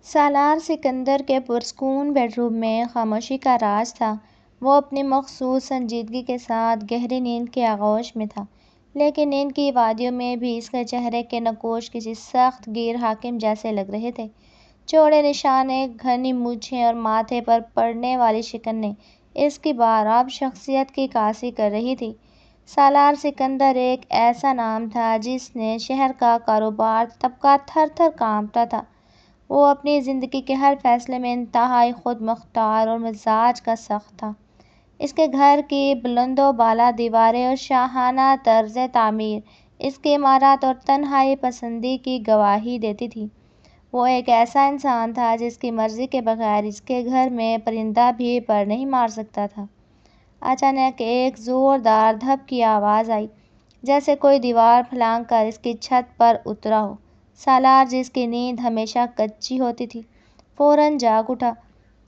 سالار سکندر کے پرسکون bed room میں خاموشی کا راز تھا۔ وہ اپنی مخصوص سنجیدگی کے ساتھ گہری نیند کی آغوش میں تھا، لیکن نیند کی وادیوں میں بھی اس کے چہرے کے نقوش کسی سخت گیر حاکم جیسے لگ رہے تھے۔ چوڑے نشانے، گھنی مونچھیں اور ماتھے پر پڑنے والی شکنیں اس کی بارآب شخصیت کی عکاسی کر رہی تھیں۔ سالار سکندر ایک ایسا نام تھا جس نے شہر کا کاروبار طبقہ تھر تھر کانپتا تھا۔ وہ اپنی زندگی کے ہر فیصلے میں انتہائی خود مختار اور مزاج کا سخت تھا۔ اس کے گھر کی بلند و بالا دیواریں اور شاہانہ طرز تعمیر اس کی عمارت اور تنہائی پسندی کی گواہی دیتی تھیں۔ وہ ایک ایسا انسان تھا جس کی مرضی کے بغیر اس کے گھر میں پرندہ بھی پر نہیں مار سکتا تھا۔ اچانک ایک زوردار دھپ کی آواز آئی، جیسے کوئی دیوار پھلانگ کر اس کی چھت پر اترا ہو۔ سالار، جس کی نیند ہمیشہ کچی ہوتی تھی، فوراً جاگ اٹھا۔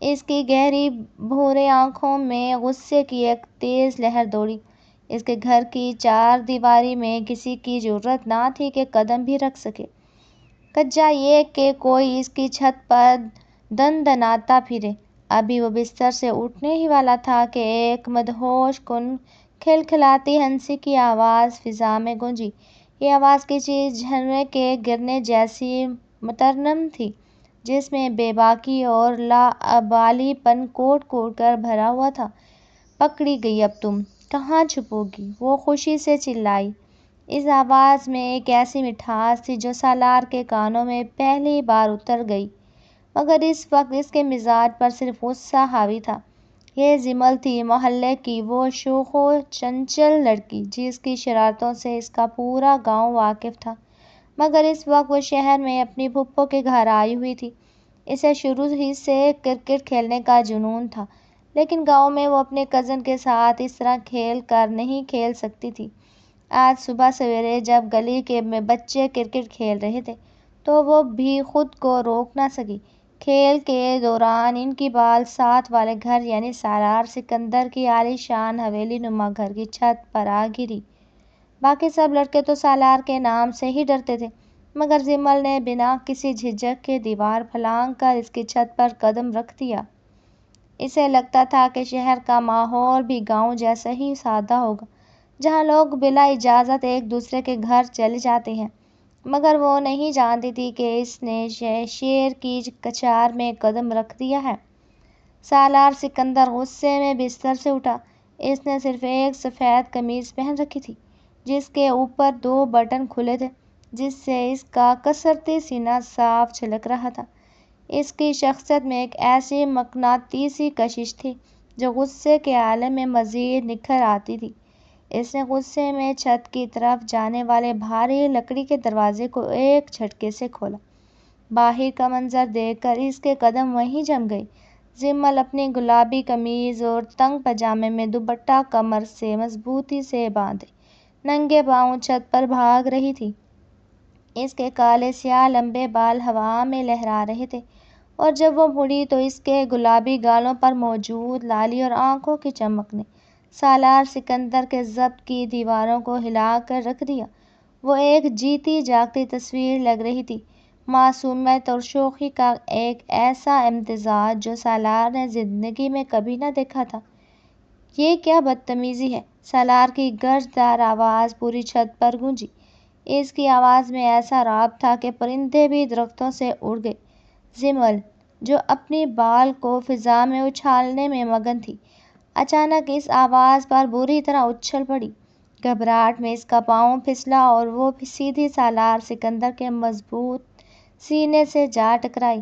اس کی گہری بھورے آنکھوں میں غصے کی ایک تیز لہر دوڑی۔ اس کے گھر کی چار دیواری میں کسی کی جرأت نہ تھی کہ قدم بھی رکھ سکے، کجا یہ کہ کوئی اس کی چھت پر دندناتا پھرے۔ ابھی وہ بستر سے اٹھنے ہی والا تھا کہ ایک مدہوش کن کھلکھلاتی ہنسی کی آواز فضا میں گونجی۔ یہ آواز کسی جھرنے کے گرنے جیسی مترنم تھی، جس میں بے باکی اور لاابالی پن کوٹ کوٹ کر بھرا ہوا تھا۔ پکڑی گئی اب تم، کہاں چھپو گی؟ وہ خوشی سے چلائی۔ اس آواز میں ایک ایسی مٹھاس تھی جو سالار کے کانوں میں پہلی بار اتر گئی، مگر اس وقت اس کے مزاج پر صرف غصہ حاوی تھا۔ یہ جمل تھی، محلے کی وہ شوخ و چنچل لڑکی جس کی شرارتوں سے اس کا پورا گاؤں واقف تھا، مگر اس وقت وہ شہر میں اپنی پھپھو کے گھر آئی ہوئی تھی۔ اسے شروع ہی سے کرکٹ کھیلنے کا جنون تھا، لیکن گاؤں میں وہ اپنے کزن کے ساتھ اس طرح کھیل کر نہیں کھیل سکتی تھی۔ آج صبح سویرے جب گلی کے بچے کرکٹ کھیل رہے تھے تو وہ بھی خود کو روک نہ سکی۔ کھیل کے دوران ان کی بال ساتھ والے گھر یعنی سالار سکندر کی عالی شان حویلی نما گھر کی چھت پر آ گری۔ باقی سب لڑکے تو سالار کے نام سے ہی ڈرتے تھے، مگر جمل نے بنا کسی جھجک کے دیوار پھلانگ کر اس کی چھت پر قدم رکھ دیا۔ اسے لگتا تھا کہ شہر کا ماحول بھی گاؤں جیسا ہی سادہ ہوگا، جہاں لوگ بلا اجازت ایک دوسرے کے گھر چلے جاتے ہیں، مگر وہ نہیں جانتی تھی کہ اس نے شیر کی کچار میں قدم رکھ دیا ہے۔ سالار سکندر غصے میں بستر سے اٹھا۔ اس نے صرف ایک سفید قمیض پہن رکھی تھی، جس کے اوپر 2 بٹن کھلے تھے، جس سے اس کا کسرتی سینہ صاف جھلک رہا تھا۔ اس کی شخصیت میں ایک ایسی مقناطیسی کشش تھی جو غصے کے عالم میں مزید نکھر آتی تھی۔ اس نے غصے میں چھت کی طرف جانے والے بھاری لکڑی کے دروازے کو ایک جھٹکے سے کھولا۔ باہر کا منظر دیکھ کر اس کے قدم وہیں جم گئے۔ جمل اپنی گلابی قمیض اور تنگ پاجامے میں دوپٹہ کمر سے مضبوطی سے باندھے ننگے پاؤں چھت پر بھاگ رہی تھی۔ اس کے کالے سیاہ لمبے بال ہوا میں لہرا رہے تھے، اور جب وہ مڑی تو اس کے گلابی گالوں پر موجود لالی اور آنکھوں کی چمک نے سالار سکندر کے ضبط کی دیواروں کو ہلا کر رکھ دیا۔ وہ ایک جیتی جاگتی تصویر لگ رہی تھی، معصومیت اور شوخی کا ایک ایسا امتزاج جو سالار نے زندگی میں کبھی نہ دیکھا تھا۔ یہ کیا بدتمیزی ہے! سالار کی گرجدار آواز پوری چھت پر گونجی۔ اس کی آواز میں ایسا رعب تھا کہ پرندے بھی درختوں سے اڑ گئے۔ جمل، جو اپنی بال کو فضا میں اچھالنے میں مگن تھی، اچانک اس آواز پر بری طرح اچھل پڑی۔ گھبراہٹ میں اس کا پاؤں پھسلا اور وہ سیدھی سالار سکندر کے مضبوط سینے سے جا ٹکرائی۔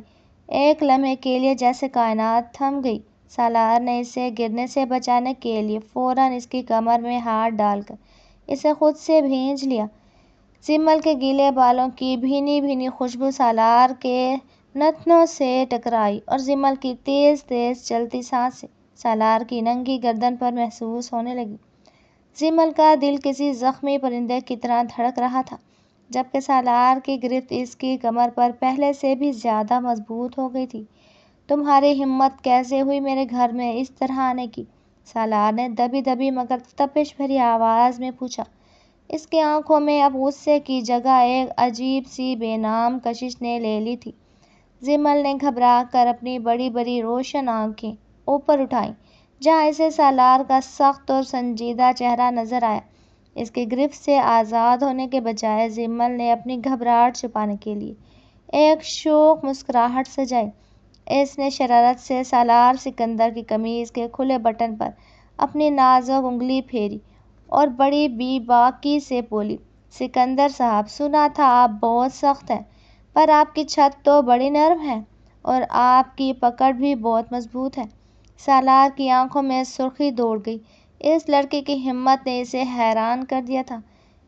ایک لمحے کے لیے جیسے کائنات تھم گئی۔ سالار نے اسے گرنے سے بچانے کے لیے فوراً اس کی کمر میں ہاتھ ڈال کر اسے خود سے بھینچ لیا۔ جمل کے گیلے بالوں کی بھینی بھینی خوشبو سالار کے نتنوں سے ٹکرائی اور جمل کی تیز تیز چلتی سانسیں سالار کی ننگی گردن پر محسوس ہونے لگیں۔ جمل کا دل کسی زخمی پرندے کی طرح دھڑک رہا تھا، جبکہ سالار کی گرفت اس کی کمر پر پہلے سے بھی زیادہ مضبوط ہو گئی تھی۔ تمہاری ہمت کیسے ہوئی میرے گھر میں اس طرح آنے کی؟ سالار نے دبی دبی مگر تپش بھری آواز میں پوچھا۔ اس کی آنکھوں میں اب غصے کی جگہ ایک عجیب سی بے نام کشش نے لے لی تھی۔ زمل نے گھبرا کر اپنی بڑی بڑی روشن آنکھیں اوپر اٹھائیں، جہاں اسے سالار کا سخت اور سنجیدہ چہرہ نظر آیا۔ اس کی گرفت سے آزاد ہونے کے بجائے زمل نے اپنی گھبراہٹ چھپانے کے لیے ایک شوخ مسکراہٹ سجائی۔ اس نے شرارت سے سالار سکندر کی قمیض کے کھلے بٹن پر اپنی نازک انگلی پھیری اور بڑی بے باکی سے بولی، سکندر صاحب، سنا تھا آپ بہت سخت ہیں، پر آپ کی چھت تو بڑی نرم ہے اور آپ کی پکڑ بھی بہت مضبوط ہے۔ سالار کی آنکھوں میں سرخی دوڑ گئی۔ اس لڑکے کی ہمت نے اسے حیران کر دیا تھا۔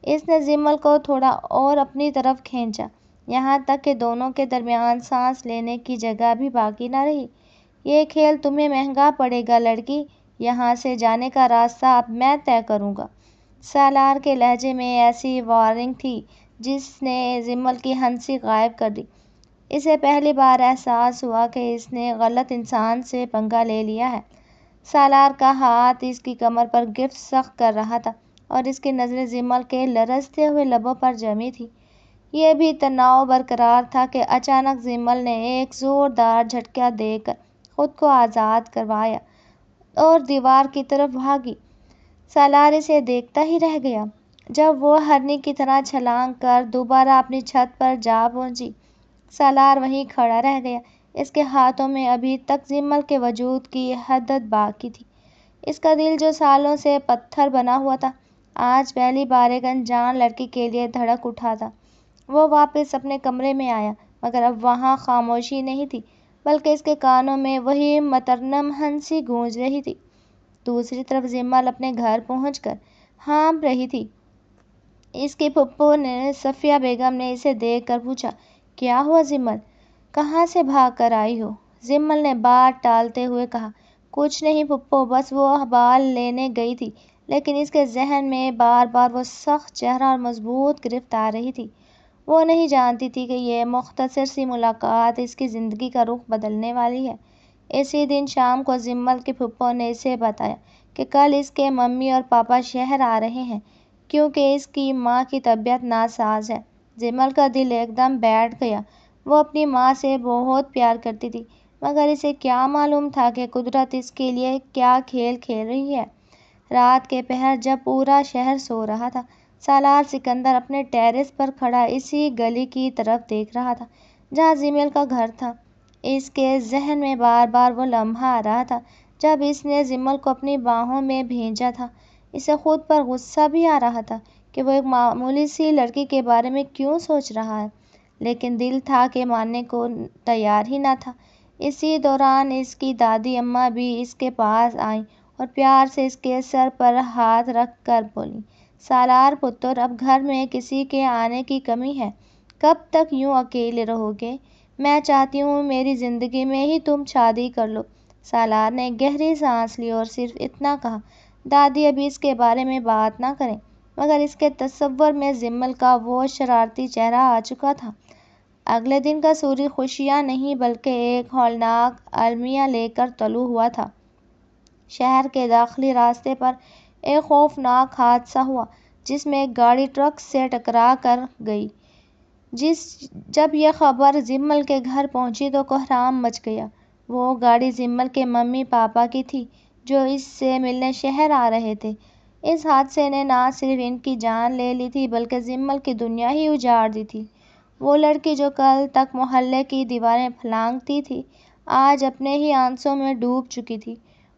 اس نے زمل کو تھوڑا اور اپنی طرف کھینچا، یہاں تک کہ دونوں کے درمیان سانس لینے کی جگہ بھی باقی نہ رہی۔ یہ کھیل تمہیں مہنگا پڑے گا لڑکی، یہاں سے جانے کا راستہ اب میں طے کروں گا۔ سالار کے لہجے میں ایسی وارننگ تھی جس نے زمل کی ہنسی غائب کر دی۔ اسے پہلی بار احساس ہوا کہ اس نے غلط انسان سے پنگا لے لیا ہے۔ سالار کا ہاتھ اس کی کمر پر گرفت سخت کر رہا تھا اور اس کی نظریں زمل کے لرزتے ہوئے لبوں پر جمی تھیں۔ یہ بھی تناؤ برقرار تھا کہ اچانک زمل نے ایک زوردار جھٹکا دے کر خود کو آزاد کروایا اور دیوار کی طرف بھاگی۔ سالار اسے دیکھتا ہی رہ گیا۔ جب وہ ہرنی کی طرح چھلانگ کر دوبارہ اپنی چھت پر جا پہنچی، سالار وہیں کھڑا رہ گیا۔ اس کے ہاتھوں میں ابھی تک زمل کے وجود کی حدت باقی تھی۔ اس کا دل جو سالوں سے پتھر بنا ہوا تھا، آج پہلی بار ایک انجان لڑکی کے لیے دھڑک اٹھا تھا۔ وہ واپس اپنے کمرے میں آیا، مگر اب وہاں خاموشی نہیں تھی، بلکہ اس کے کانوں میں وہی مترنم ہنسی گونج رہی تھی۔ دوسری طرف زمل اپنے گھر پہنچ کر ہانپ رہی تھی۔ اس کی پھپھو صفیہ بیگم نے اسے دیکھ کر پوچھا، کیا ہوا زمل؟ کہاں سے بھاگ کر آئی ہو؟ زمل نے بات ٹالتے ہوئے کہا، کچھ نہیں پھپھو، بس وہ بال لینے گئی تھی۔ لیکن اس کے ذہن میں بار بار وہ سخت چہرہ اور مضبوط گرفت آ رہی تھی۔ وہ نہیں جانتی تھی کہ یہ مختصر سی ملاقات اس کی زندگی کا رخ بدلنے والی ہے۔ اسی دن شام کو زمل کی پھپھو نے اسے بتایا کہ کل اس کے ممی اور پاپا شہر آ رہے ہیں کیونکہ اس کی ماں کی طبیعت ناساز ہے۔ زمل کا دل ایک دم بیٹھ گیا۔ وہ اپنی ماں سے بہت پیار کرتی تھی، مگر اسے کیا معلوم تھا کہ قدرت اس کے لیے کیا کھیل کھیل رہی ہے۔ رات کے پہر جب پورا شہر سو رہا تھا، سالار سکندر اپنے ٹیرس پر کھڑا اسی گلی کی طرف دیکھ رہا تھا جہاں زمل کا گھر تھا۔ اس کے ذہن میں بار بار وہ لمحہ آ رہا تھا جب اس نے زمل کو اپنی باہوں میں بھینچا تھا۔ اسے خود پر غصہ بھی آ رہا تھا کہ وہ ایک معمولی سی لڑکی کے بارے میں کیوں سوچ رہا ہے، لیکن دل تھا کہ ماننے کو تیار ہی نہ تھا۔ اسی دوران اس کی دادی اماں بھی اس کے پاس آئیں اور پیار سے اس کے سر پر ہاتھ رکھ کر بولیں، سالار پتر، اب گھر میں کسی کے آنے کی کمی ہے؟ کب تک یوں اکیلے رہو گے؟ میں چاہتی ہوں میری زندگی میں ہی تم شادی کر لو۔ سالار نے گہری سانس لی اور صرف اتنا کہا، دادی ابھی اس کے بارے میں بات نہ کریں۔ مگر اس کے تصور میں زمل کا وہ شرارتی چہرہ آ چکا تھا۔ اگلے دن کا سورج خوشیاں نہیں بلکہ ایک ہولناک المیہ لے کر طلوع ہوا تھا۔ شہر کے داخلی راستے پر ایک خوفناک حادثہ ہوا جس میں ایک گاڑی ٹرک سے ٹکرا کر گئی۔ جب یہ خبر زمل کے گھر پہنچی تو کوہرام مچ گیا۔ وہ گاڑی زمل کے ممی پاپا کی تھی جو اس سے ملنے شہر آ رہے تھے۔ اس حادثے نے نہ صرف ان کی جان لے لی تھی بلکہ زمل کی دنیا ہی اجاڑ دی تھی۔ وہ لڑکی جو کل تک محلے کی دیواریں پھلانگتی تھی، آج اپنے ہی آنسوں میں ڈوب چکی تھی۔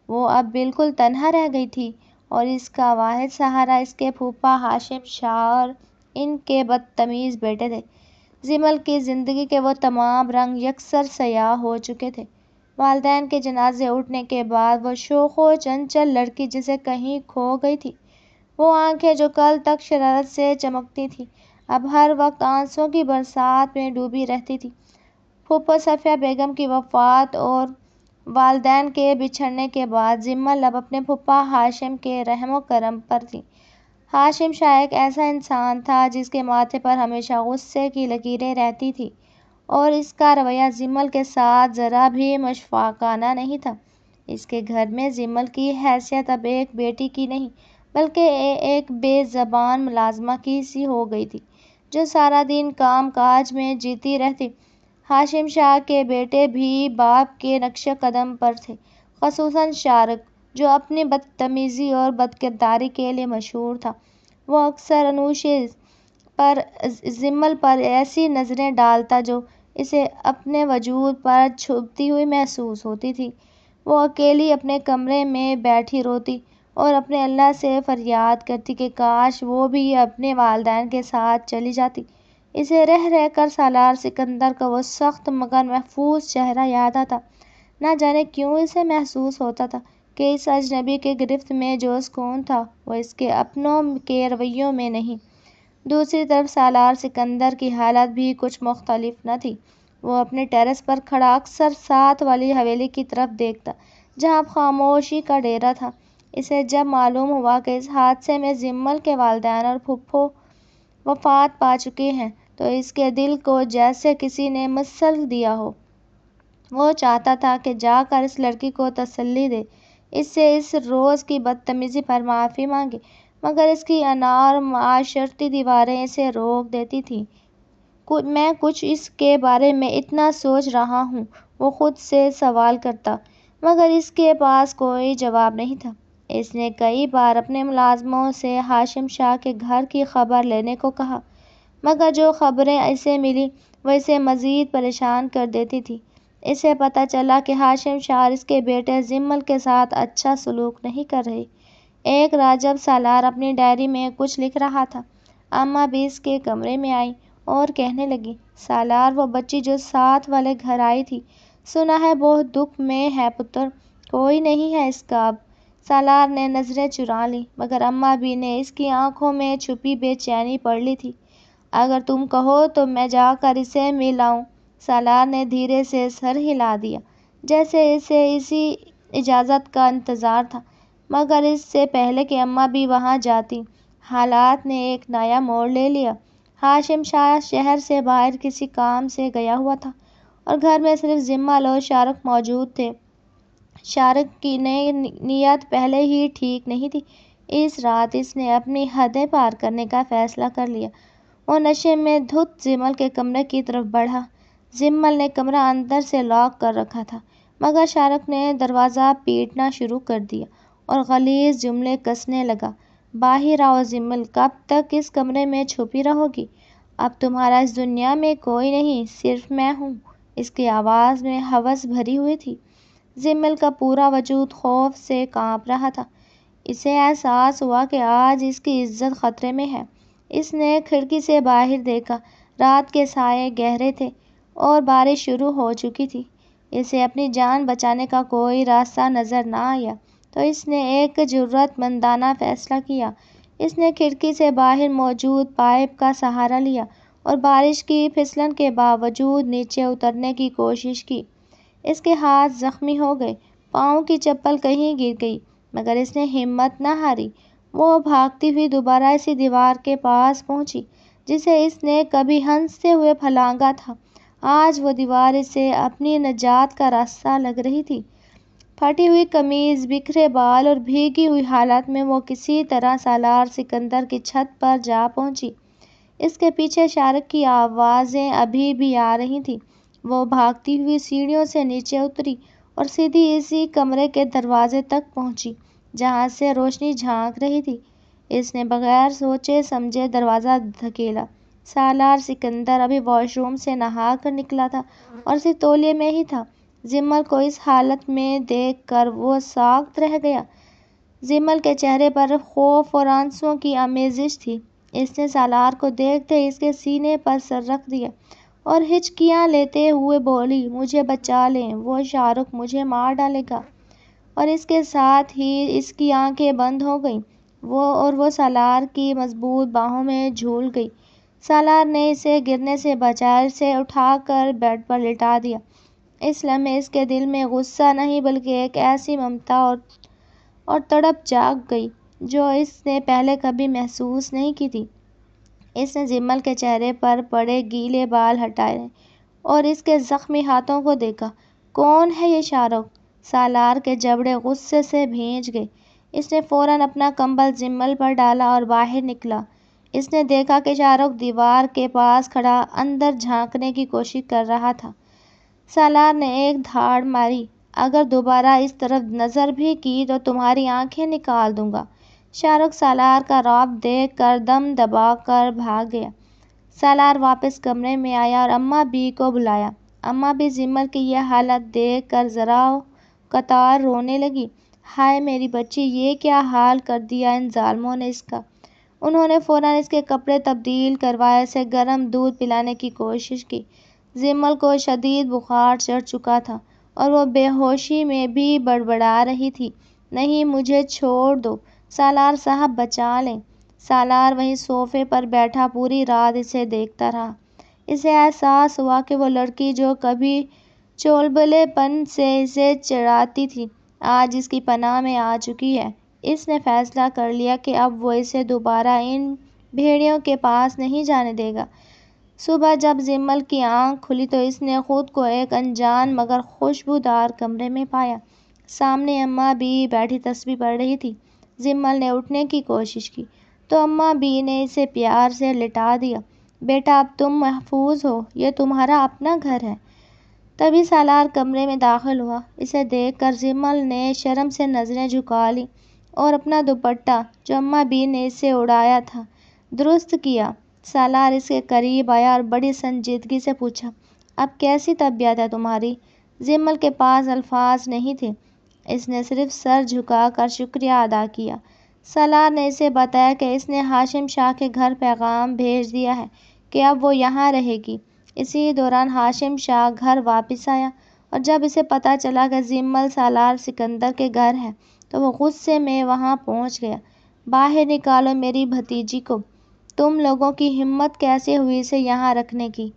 وہ اب بالکل تنہا رہ گئی تھی اور اس کا واحد سہارا اس کے پھوپھا ہاشم شاہ اور ان کے بدتمیز بیٹے تھے۔ زمل کی زندگی کے وہ تمام رنگ یکسر سیاہ ہو چکے تھے۔ والدین کے جنازے اٹھنے کے بعد وہ شوخ و چنچل لڑکی جسے کہیں کھو گئی تھی، وہ آنکھیں جو کل تک شرارت سے چمکتی تھیں، اب ہر وقت آنسوؤں کی برسات میں ڈوبی رہتی تھیں۔ پھوپھو صفیہ بیگم کی وفات اور والدین کے بچھڑنے کے بعد زمل اب اپنے پھوپھا ہاشم کے رحم و کرم پر تھی۔ ہاشم شاہ ایک ایسا انسان تھا جس کے ماتھے پر ہمیشہ غصے کی لکیریں رہتی تھیں اور اس کا رویہ زمل کے ساتھ ذرا بھی مشفقانہ نہیں تھا۔ اس کے گھر میں زمل کی حیثیت اب ایک بیٹی کی نہیں بلکہ ایک بے زبان ملازمہ کی سی ہو گئی تھی جو سارا دن کام کاج میں جیتی رہتی ہاشم شاہ کے بیٹے بھی باپ کے نقش قدم پر تھے، خصوصاً شارق، جو اپنی بدتمیزی اور بدکرداری کے لیے مشہور تھا۔ وہ اکثر انوشے جمل پر ایسی نظریں ڈالتا جو اسے اپنے وجود پر چھپتی ہوئی محسوس ہوتی تھیں۔ وہ اکیلی اپنے کمرے میں بیٹھی روتی اور اپنے اللہ سے فریاد کرتی کہ کاش وہ بھی اپنے والدین کے ساتھ چلی جاتی۔ اسے رہ رہ کر سالار سکندر کا وہ سخت مگر محفوظ چہرہ یاد آتا۔ نہ جانے کیوں اسے محسوس ہوتا تھا کہ اس اجنبی کی گرفت میں جو سکون تھا وہ اس کے اپنوں کے رویوں میں نہیں۔ دوسری طرف سالار سکندر کی حالت بھی کچھ مختلف نہ تھی۔ وہ اپنے ٹیرس پر کھڑا اکثر ساتھ والی حویلی کی طرف دیکھتا، جہاں اب خاموشی کا ڈیرا تھا۔ اسے جب معلوم ہوا کہ اس حادثے میں جمل کے والدین اور پھپھو وفات پا چکے ہیں تو اس کے دل کو جیسے کسی نے مسل دیا ہو۔ وہ چاہتا تھا کہ جا کر اس لڑکی کو تسلی دے، اس سے اس روز کی بدتمیزی پر معافی مانگے، مگر اس کی انا اور معاشرتی دیواریں اسے روک دیتی تھیں۔ میں کچھ اس کے بارے میں اتنا سوچ رہا ہوں، وہ خود سے سوال کرتا، مگر اس کے پاس کوئی جواب نہیں تھا۔ اس نے کئی بار اپنے ملازموں سے ہاشم شاہ کے گھر کی خبر لینے کو کہا، مگر جو خبریں اسے ملیں وہ اسے مزید پریشان کر دیتی تھیں۔ اسے پتہ چلا کہ ہاشم شاہ اور اس کے بیٹے جمل کے ساتھ اچھا سلوک نہیں کر رہے۔ ایک رات جب سالار اپنی ڈائری میں کچھ لکھ رہا تھا، اماں بھی اس کے کمرے میں آئیں اور کہنے لگیں، سالار، وہ بچی جو ساتھ والے گھر آئی تھی، سنا ہے بہت دکھ میں ہے پتر، کوئی نہیں ہے اس کا اب۔ سالار نے نظریں چرا لیں، مگر اماں بھی نے اس کی آنکھوں میں چھپی بے چینی پڑھ لی تھی۔ اگر تم کہو تو میں جا کر اسے مل آؤں۔ سالار نے دھیرے سے سر ہلا دیا، جیسے اسے اسی اجازت کا انتظار تھا، مگر اس سے پہلے کہ اماں بھی وہاں جاتیں، حالات نے ایک نیا موڑ لے لیا۔ ہاشم شاہ شہر سے باہر کسی کام سے گیا ہوا تھا اور گھر میں صرف جمل اور شارق موجود تھے۔ شارق کی نیت پہلے ہی ٹھیک نہیں تھی۔ اس رات اس نے اپنی حدیں پار کرنے کا فیصلہ کر لیا۔ وہ نشے میں دھت جمل کے کمرے کی طرف بڑھا۔ جمل نے کمرہ اندر سے لاک کر رکھا تھا، مگر شارق نے دروازہ پیٹنا شروع کر دیا اور غلیظ جملے کسنے لگا، باہر آؤ جمل، کب تک اس کمرے میں چھپی رہو گی؟ اب تمہارا اس دنیا میں کوئی نہیں، صرف میں ہوں۔ اس کی آواز میں ہوس بھری ہوئی تھی۔ جمل کا پورا وجود خوف سے کانپ رہا تھا۔ اسے احساس ہوا کہ آج اس کی عزت خطرے میں ہے۔ اس نے کھڑکی سے باہر دیکھا، رات کے سائے گہرے تھے اور بارش شروع ہو چکی تھی۔ اسے اپنی جان بچانے کا کوئی راستہ نظر نہ آیا تو اس نے ایک جرأت مندانہ فیصلہ کیا۔ اس نے کھڑکی سے باہر موجود پائپ کا سہارا لیا اور بارش کی پھسلن کے باوجود نیچے اترنے کی کوشش کی۔ اس کے ہاتھ زخمی ہو گئے، پاؤں کی چپل کہیں گر گئی، مگر اس نے ہمت نہ ہاری۔ وہ بھاگتی ہوئی دوبارہ اسی دیوار کے پاس پہنچی جسے اس نے کبھی ہنستے ہوئے پھلانگا تھا۔ آج وہ دیوار اسے اپنی نجات کا راستہ لگ رہی تھی۔ پھٹی ہوئی قمیض، بکھرے بال اور بھیگی ہوئی حالت میں وہ کسی طرح سالار سکندر کی چھت پر جا پہنچی۔ اس کے پیچھے شارق کی آوازیں ابھی بھی آ رہی تھیں۔ وہ بھاگتی ہوئی سیڑھیوں سے نیچے اتری اور سیدھی اسی کمرے کے دروازے تک پہنچی جہاں سے روشنی جھانک رہی تھی۔ اس نے بغیر سوچے سمجھے دروازہ دھکیلا۔ سالار سکندر ابھی واش روم سے نہا کر نکلا تھا اور صرف تولیے میں ہی تھا۔ جمل کو اس حالت میں دیکھ کر وہ ساکت رہ گیا۔ جمل کے چہرے پر خوف اور آنسوؤں کی آمیزش تھی۔ اس نے سالار کو دیکھتے ہی اس کے سینے پر سر رکھ دیا اور ہچکیاں لیتے ہوئے بولی، مجھے بچا لیں، وہ شارق مجھے مار ڈالے گا۔ اور اس کے ساتھ ہی اس کی آنکھیں بند ہو گئیں۔ وہ سالار کی مضبوط باہوں میں جھول گئی۔ سالار نے اسے گرنے سے بچایا اور اسے اٹھا کر بیڈ پر لٹا دیا۔ اس لمحے اس کے دل میں غصہ نہیں بلکہ ایک ایسی ممتا اور تڑپ جاگ گئی جو اس نے پہلے کبھی محسوس نہیں کی تھی۔ اس نے جمل کے چہرے پر پڑے گیلے بال ہٹائے اور اس کے زخمی ہاتھوں کو دیکھا۔ کون ہے یہ شارق؟ سالار کے جبڑے غصے سے بھیج گئے۔ اس نے فوراً اپنا کمبل جمل پر ڈالا اور باہر نکلا۔ اس نے دیکھا کہ شاہ رخ دیوار کے پاس کھڑا اندر جھانکنے کی کوشش کر رہا تھا۔ سالار نے ایک دھاڑ ماری، اگر دوبارہ اس طرف نظر بھی کی تو تمہاری آنکھیں نکال دوں گا۔ شاہ رخ سالار کا رعب دیکھ کر دم دبا کر بھاگ گیا۔ سالار واپس کمرے میں آیا اور اماں بی کو بلایا۔ اماں بی جمل کی یہ حالت دیکھ کر ذرا قطار رونے لگی۔ ہائے میری بچی، یہ کیا حال کر دیا ان ظالموں نے اس کا۔ انہوں نے فوراً اس کے کپڑے تبدیل کروائے، اسے گرم دودھ پلانے کی کوشش کی۔ جمل کو شدید بخار چڑھ چکا تھا اور وہ بے ہوشی میں بھی بڑبڑا رہی تھی، نہیں مجھے چھوڑ دو، سالار صاحب بچا لیں۔ سالار وہیں صوفے پر بیٹھا پوری رات اسے دیکھتا رہا۔ اسے احساس ہوا کہ وہ لڑکی جو کبھی چولبلے پن سے اسے چڑھاتی تھی، آج اس کی پناہ میں آ چکی ہے۔ اس نے فیصلہ کر لیا کہ اب وہ اسے دوبارہ ان بھیڑیوں کے پاس نہیں جانے دے گا۔ صبح جب جمل کی آنکھ کھلی تو اس نے خود کو ایک انجان مگر خوشبودار کمرے میں پایا۔ سامنے اماں بی بیٹھی تسبیح پڑھ رہی تھی۔ جمل نے اٹھنے کی کوشش کی تو اماں بی نے اسے پیار سے لٹا دیا۔ بیٹا اب تم محفوظ ہو، یہ تمہارا اپنا گھر ہے۔ تبھی سالار کمرے میں داخل ہوا۔ اسے دیکھ کر جمل نے شرم سے نظریں جھکا لیں اور اپنا دوپٹہ جو اماں بی نے اسے اڑایا تھا درست کیا۔ سالار اس کے قریب آیا اور بڑی سنجیدگی سے پوچھا، اب کیسی طبیعت ہے تمہاری؟ جمل کے پاس الفاظ نہیں تھے، اس نے صرف سر جھکا کر شکریہ ادا کیا۔ سالار نے اسے بتایا کہ اس نے ہاشم شاہ کے گھر پیغام بھیج دیا ہے کہ اب وہ یہاں رہے گی۔ اسی دوران ہاشم شاہ گھر واپس آیا اور جب اسے پتہ چلا کہ جمل سالار سکندر کے گھر ہے تو وہ غصے میں وہاں پہنچ گیا۔ باہر نکالو میری بھتیجی کو، تم لوگوں کی ہمت کیسے ہوئی اسے یہاں رکھنے کی؟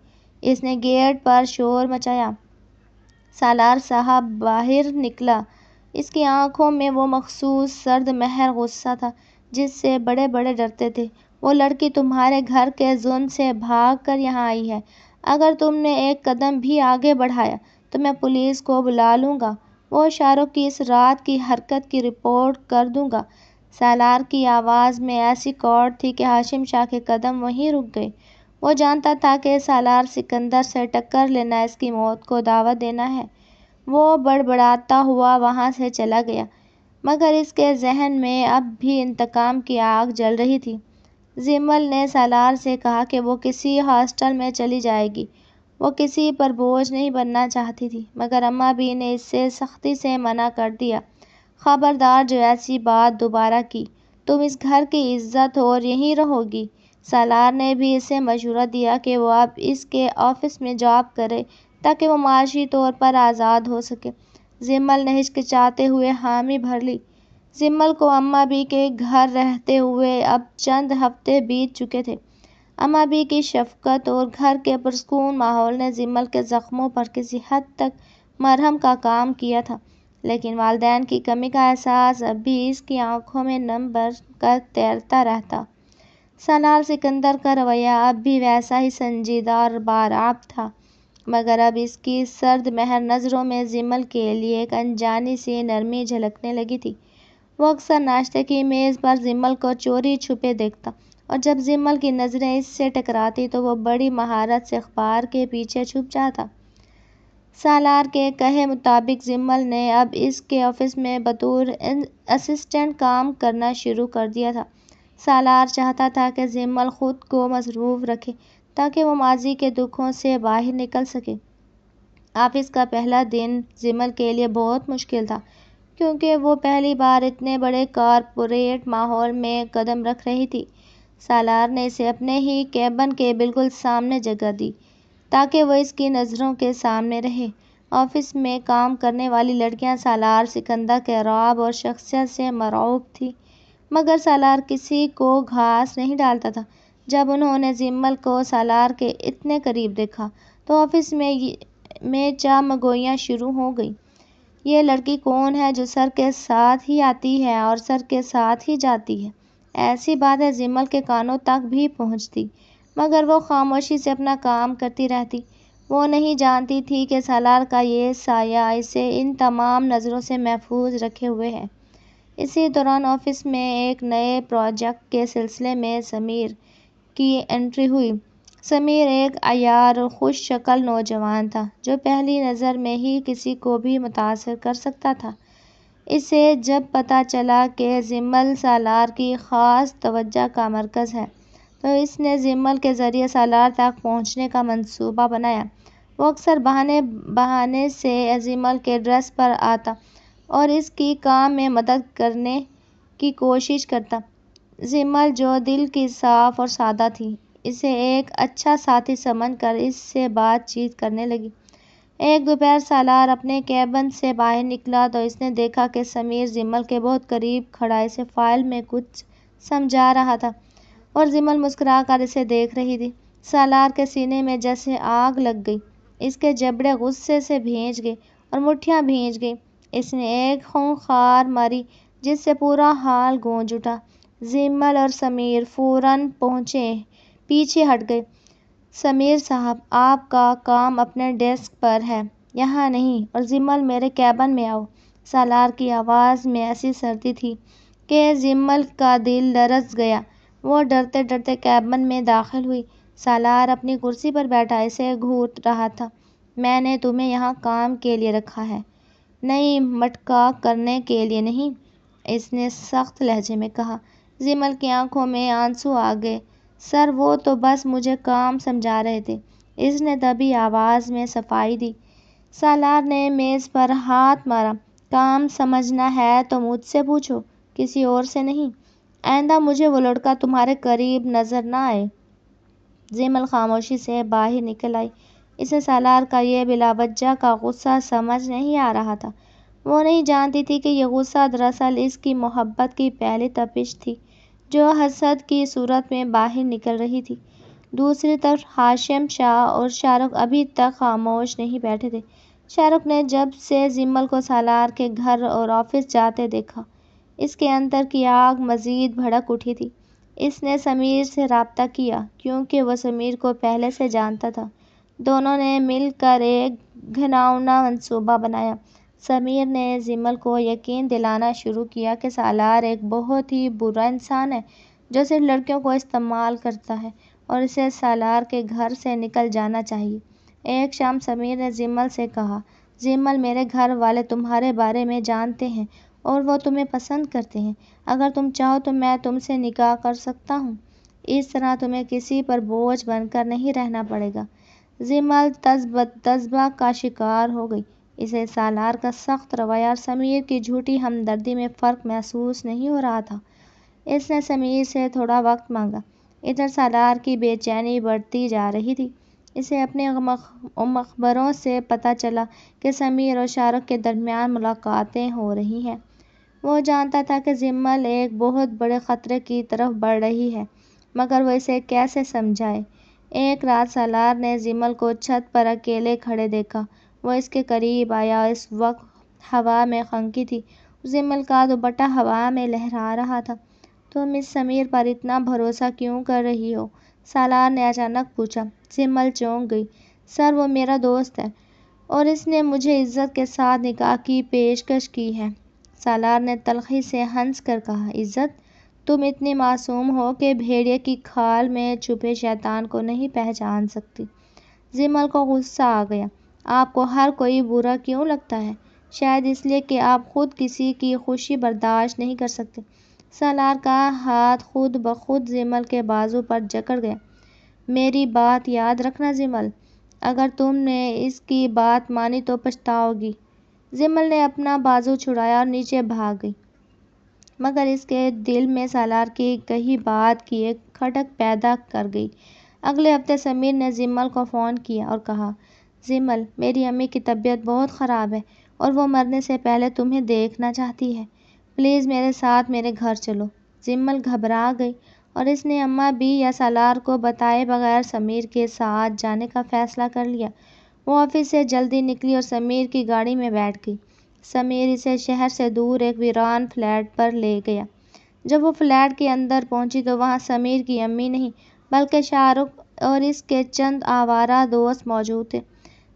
اس نے گیٹ پر شور مچایا۔ سالار صاحب باہر نکلا۔ اس کی آنکھوں میں وہ مخصوص سرد مہر غصہ تھا جس سے بڑے بڑے ڈرتے تھے۔ وہ لڑکی تمہارے گھر کے ظلم سے بھاگ کر یہاں آئی ہے۔ اگر تم نے ایک قدم بھی آگے بڑھایا تو میں پولیس کو بلا لوں گا، وہ شاہ رخ کی اس رات کی حرکت کی رپورٹ کر دوں گا۔ سالار کی آواز میں ایسی کڑ تھی کہ ہاشم شاہ کے قدم وہیں رک گئے۔ وہ جانتا تھا کہ سالار سکندر سے ٹکر لینا اس کی موت کو دعوت دینا ہے۔ وہ بڑبڑاتا ہوا وہاں سے چلا گیا، مگر اس کے ذہن میں اب بھی انتقام کی آگ جل رہی تھی۔ جمل نے سالار سے کہا کہ وہ کسی ہاسٹل میں چلی جائے گی۔ وہ کسی پر بوجھ نہیں بننا چاہتی تھی، مگر اماں بی نے اس سے سختی سے منع کر دیا۔ خبردار جو ایسی بات دوبارہ کی، تم اس گھر کی عزت ہو اور یہیں رہو گی۔ سالار نے بھی اسے مشورہ دیا کہ وہ اب اس کے آفس میں جاب کرے تاکہ وہ معاشی طور پر آزاد ہو سکے۔ جمل نے ہچکچاتے ہوئے حامی بھر لی۔ جمل کو اماں بی کے گھر رہتے ہوئے اب چند ہفتے بیت چکے تھے۔ اماں بی کی شفقت اور گھر کے پرسکون ماحول نے جمل کے زخموں پر کسی حد تک مرہم کا کام کیا تھا، لیکن والدین کی کمی کا احساس اب بھی اس کی آنکھوں میں نم بن کر تیرتا رہتا۔ سالار سکندر کا رویہ اب بھی ویسا ہی سنجیدہ اور بارآب تھا، مگر اب اس کی سرد مہر نظروں میں جمل کے لیے ایک انجانی سی نرمی جھلکنے لگی تھی۔ وہ اکثر ناشتے کی میز پر جمل کو چوری چھپے دیکھتا اور جب جمل کی نظریں اس سے ٹکراتی تو وہ بڑی مہارت سے اخبار کے پیچھے چھپ جاتا۔ سالار کے کہے مطابق جمل نے اب اس کے آفس میں بطور اسسٹنٹ کام کرنا شروع کر دیا تھا۔ سالار چاہتا تھا کہ جمل خود کو مصروف رکھے تاکہ وہ ماضی کے دکھوں سے باہر نکل سکے۔ آفس کا پہلا دن جمل کے لیے بہت مشکل تھا کیونکہ وہ پہلی بار اتنے بڑے کارپوریٹ ماحول میں قدم رکھ رہی تھی۔ سالار نے اسے اپنے ہی کیبن کے بالکل سامنے جگہ دی تاکہ وہ اس کی نظروں کے سامنے رہے۔ آفس میں کام کرنے والی لڑکیاں سالار سکندر کے رعب اور شخصیت سے مرعوب تھیں، مگر سالار کسی کو گھاس نہیں ڈالتا تھا۔ جب انہوں نے جمل کو سالار کے اتنے قریب دیکھا تو آفس میں چامگوئیاں شروع ہو گئیں۔ یہ لڑکی کون ہے جو سر کے ساتھ ہی آتی ہے اور سر کے ساتھ ہی جاتی ہے؟ ایسی باتیں جمل کے کانوں تک بھی پہنچتی، مگر وہ خاموشی سے اپنا کام کرتی رہتی۔ وہ نہیں جانتی تھی کہ سالار کا یہ سایہ اسے ان تمام نظروں سے محفوظ رکھے ہوئے ہے۔ اسی دوران آفس میں ایک نئے پروجیکٹ کے سلسلے میں سمیر کی انٹری ہوئی۔ سمیر ایک عیار اور خوش شکل نوجوان تھا جو پہلی نظر میں ہی کسی کو بھی متاثر کر سکتا تھا۔ اسے جب پتہ چلا کہ زمل سالار کی خاص توجہ کا مرکز ہے تو اس نے زمل کے ذریعے سالار تک پہنچنے کا منصوبہ بنایا۔ وہ اکثر بہانے سے زمل کے ڈریس پر آتا اور اس کی کام میں مدد کرنے کی کوشش کرتا۔ زمل جو دل کی صاف اور سادہ تھی اسے ایک اچھا ساتھی سمجھ کر اس سے بات چیت کرنے لگی۔ ایک دوپہر سالار اپنے کیبن سے باہر نکلا تو اس نے دیکھا کہ سمیر زمل کے بہت قریب کھڑا اسے فائل میں کچھ سمجھا رہا تھا اور زمل مسکرا کر اسے دیکھ رہی تھی۔ سالار کے سینے میں جیسے آگ لگ گئی، اس کے جبڑے غصے سے بھیج گئے اور مٹھیاں بھیج گئیں۔ اس نے ایک خونخوار ماری جس سے پورا ہال گونج اٹھا۔ زمل اور سمیر فوراً پیچھے ہٹ گئے۔ سمیر صاحب، آپ کا کام اپنے ڈیسک پر ہے، یہاں نہیں، اور زمل میرے کیبن میں آؤ۔ سالار کی آواز میں ایسی سردی تھی کہ زمل کا دل لرز گیا۔ وہ ڈرتے ڈرتے کیبن میں داخل ہوئی۔ سالار اپنی کرسی پر بیٹھا اسے گھور رہا تھا۔ میں نے تمہیں یہاں کام کے لیے رکھا ہے، نئی مٹکا کرنے کے لیے نہیں، اس نے سخت لہجے میں کہا۔ زمل کی آنکھوں میں آنسو آ گئے۔ سر، وہ تو بس مجھے کام سمجھا رہے تھے، اس نے دبی آواز میں صفائی دی۔ سالار نے میز پر ہاتھ مارا۔ کام سمجھنا ہے تو مجھ سے پوچھو، کسی اور سے نہیں۔ آئندہ مجھے وہ لڑکا تمہارے قریب نظر نہ آئے۔ زمل خاموشی سے باہر نکل آئی۔ اسے سالار کا یہ بلا وجہ کا غصہ سمجھ نہیں آ رہا تھا۔ وہ نہیں جانتی تھی کہ یہ غصہ دراصل اس کی محبت کی پہلی تپش تھی جو حسد کی صورت میں باہر نکل رہی تھی۔ دوسری طرف ہاشم شاہ اور شاہ رخ ابھی تک خاموش نہیں بیٹھے تھے۔ شاہ رخ نے جب سے زمل کو سالار کے گھر اور آفس جاتے دیکھا، اس کے اندر کی آگ مزید بھڑک اٹھی تھی۔ اس نے سمیر سے رابطہ کیا کیونکہ وہ سمیر کو پہلے سے جانتا تھا۔ دونوں نے مل کر ایک گھناؤنا منصوبہ بنایا۔ سمیر نے زمل کو یقین دلانا شروع کیا کہ سالار ایک بہت ہی برا انسان ہے جو صرف لڑکیوں کو استعمال کرتا ہے اور اسے سالار کے گھر سے نکل جانا چاہیے۔ ایک شام سمیر نے زمل سے کہا، زمل، میرے گھر والے تمہارے بارے میں جانتے ہیں اور وہ تمہیں پسند کرتے ہیں۔ اگر تم چاہو تو میں تم سے نکاح کر سکتا ہوں، اس طرح تمہیں کسی پر بوجھ بن کر نہیں رہنا پڑے گا۔ زمل جذبہ کا شکار ہو گئی۔ اسے سالار کا سخت رویہ اور سمیر کی جھوٹی ہمدردی میں فرق محسوس نہیں ہو رہا تھا۔ اس نے سمیر سے تھوڑا وقت مانگا۔ ادھر سالار کی بے چینی بڑھتی جا رہی تھی۔ اسے اپنے مخبروں سے پتہ چلا کہ سمیر اور شاہ رخ کے درمیان ملاقاتیں ہو رہی ہیں۔ وہ جانتا تھا کہ زمل ایک بہت بڑے خطرے کی طرف بڑھ رہی ہے، مگر وہ اسے کیسے سمجھائے۔ ایک رات سالار نے زمل کو چھت پر اکیلے کھڑے دیکھا۔ وہ اس کے قریب آیا اور اس وقت ہوا میں خنکی تھی۔ زمل کا دوپٹہ ہوا میں لہرا رہا تھا۔ تم اس سمیر پر اتنا بھروسہ کیوں کر رہی ہو؟ سالار نے اچانک پوچھا۔ زمل چونک گئی۔ سر، وہ میرا دوست ہے اور اس نے مجھے عزت کے ساتھ نکاح کی پیشکش کی ہے۔ سالار نے تلخی سے ہنس کر کہا، عزت؟ تم اتنی معصوم ہو کہ بھیڑیے کی کھال میں چھپے شیطان کو نہیں پہچان سکتی۔ زمل کو غصہ آ گیا۔ آپ کو ہر کوئی برا کیوں لگتا ہے؟ شاید اس لیے کہ آپ خود کسی کی خوشی برداشت نہیں کر سکتے۔ سالار کا ہاتھ خود بخود زمل کے بازو پر جکڑ گیا۔ میری بات یاد رکھنا زمل، اگر تم نے اس کی بات مانی تو پچھتاؤ گی۔ زمل نے اپنا بازو چھڑایا اور نیچے بھاگ گئی، مگر اس کے دل میں سالار کی کہی بات کی ایک کھٹک پیدا کر گئی۔ اگلے ہفتے سمیر نے زمل کو فون کیا اور کہا، زمل، میری امی کی طبیعت بہت خراب ہے اور وہ مرنے سے پہلے تمہیں دیکھنا چاہتی ہے، پلیز میرے ساتھ میرے گھر چلو۔ زمل گھبرا گئی اور اس نے اماں بھی یا سالار کو بتائے بغیر سمیر کے ساتھ جانے کا فیصلہ کر لیا۔ وہ آفس سے جلدی نکلی اور سمیر کی گاڑی میں بیٹھ گئی۔ سمیر اسے شہر سے دور ایک ویران فلیٹ پر لے گیا۔ جب وہ فلیٹ کے اندر پہنچی تو وہاں سمیر کی امی نہیں بلکہ شاہ رخ اور اس کے چند آوارہ دوست موجود تھے۔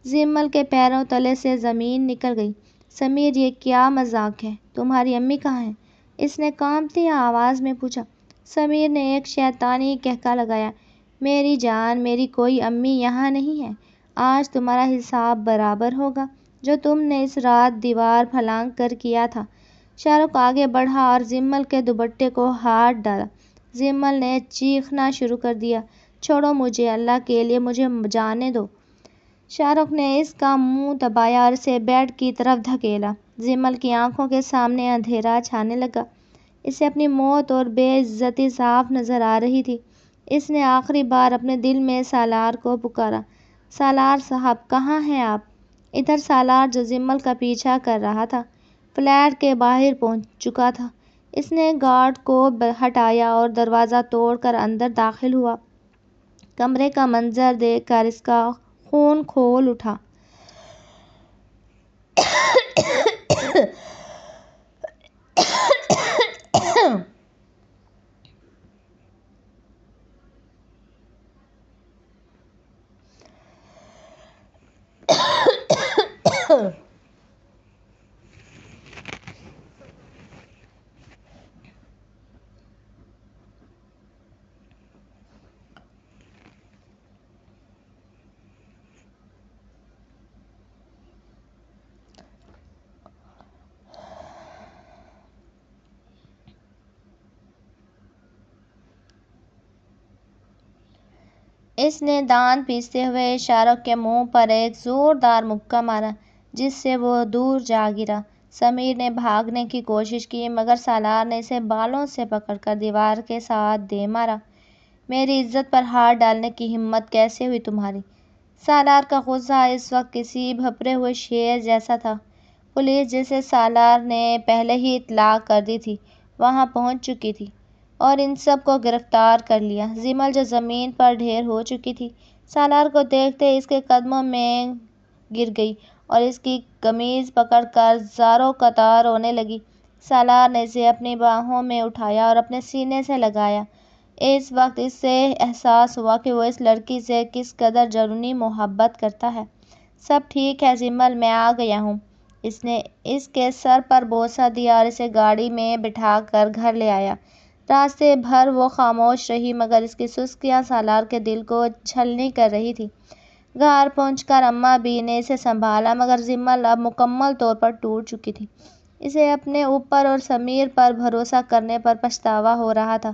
زمل کے پیروں تلے سے زمین نکل گئی۔ سمیر، یہ کیا مذاق ہے؟ تمہاری امی کہاں ہیں؟ اس نے کانپتی آواز میں پوچھا۔ سمیر نے ایک شیطانی قہقہ لگایا۔ میری جان، میری کوئی امی یہاں نہیں ہے۔ آج تمہارا حساب برابر ہوگا جو تم نے اس رات دیوار پھلانگ کر کیا تھا۔ شاہ رخ آگے بڑھا اور زمل کے دوپٹے کو ہاتھ ڈالا۔ زمل نے چیخنا شروع کر دیا، چھوڑو مجھے، اللہ کے لیے مجھے جانے دو۔ شاہ رخ نے اس کا منہ دبایا اور اسے بیڈ کی طرف دھکیلا۔ زمل کی آنکھوں کے سامنے اندھیرا چھانے لگا۔ اسے اپنی موت اور بے عزتی صاف نظر آ رہی تھی۔ اس نے آخری بار اپنے دل میں سالار کو پکارا، سالار صاحب کہاں ہیں آپ؟ ادھر سالار، جو زمل کا پیچھا کر رہا تھا، فلیٹ کے باہر پہنچ چکا تھا۔ اس نے گارڈ کو ہٹایا اور دروازہ توڑ کر اندر داخل ہوا۔ کمرے کا منظر دیکھ کر اس کا خون کھول اٹھا۔ اس نے دانت پیستے ہوئے شاہ رخ کے منہ پر ایک زوردار مکہ مارا جس سے وہ دور جا گرا۔ سمیر نے بھاگنے کی کوشش کی مگر سالار نے اسے بالوں سے پکڑ کر دیوار کے ساتھ دے مارا۔ میری عزت پر ہاتھ ڈالنے کی ہمت کیسے ہوئی تمہاری؟ سالار کا غصہ اس وقت کسی بھپرے ہوئے شیر جیسا تھا۔ پولیس، جسے سالار نے پہلے ہی اطلاع کر دی تھی، وہاں پہنچ چکی تھی اور ان سب کو گرفتار کر لیا۔ زمل، جو زمین پر ڈھیر ہو چکی تھی، سالار کو دیکھتے اس کے قدموں میں گر گئی اور اس کی قمیض پکڑ کر زاروں قطار رونے لگی۔ سالار نے اسے اپنی باہوں میں اٹھایا اور اپنے سینے سے لگایا۔ اس وقت اسے احساس ہوا کہ وہ اس لڑکی سے کس قدر جنونی محبت کرتا ہے۔ سب ٹھیک ہے زمل، میں آ گیا ہوں۔ اس نے اس کے سر پر بوسہ دیا اور اسے گاڑی میں بٹھا کر گھر لے آیا۔ راستے بھر وہ خاموش رہی مگر اس کی سستیاں سالار کے دل کو چھلنی کر رہی تھیں۔ گھر پہنچ کر اماں بی نے اسے سنبھالا مگر زمل اب مکمل طور پر ٹوٹ چکی تھی۔ اسے اپنے اوپر اور سمیر پر بھروسہ کرنے پر پچھتاوا ہو رہا تھا۔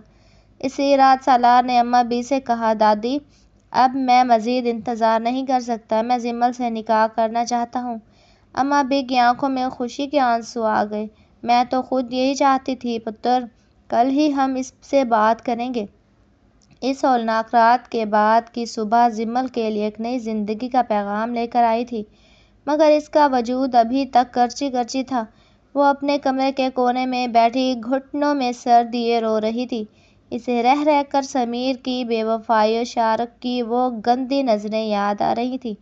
اسی رات سالار نے اماں بی سے کہا، دادی، اب میں مزید انتظار نہیں کر سکتا، میں زمل سے نکاح کرنا چاہتا ہوں۔ اماں بی کی آنکھوں میں خوشی کے آنسو آ گئے۔ میں تو خود یہی چاہتی تھی پتر، کل ہی ہم اس سے بات کریں گے۔ اس ہولناک رات کے بعد کی صبح زمل کے لیے ایک نئی زندگی کا پیغام لے کر آئی تھی مگر اس کا وجود ابھی تک کرچی کرچی تھا۔ وہ اپنے کمرے کے کونے میں بیٹھی گھٹنوں میں سر دیے رو رہی تھی۔ اسے رہ رہ کر سمیر کی بے وفائی اور شاہ رخ کی وہ گندی نظریں یاد آ رہی تھیں۔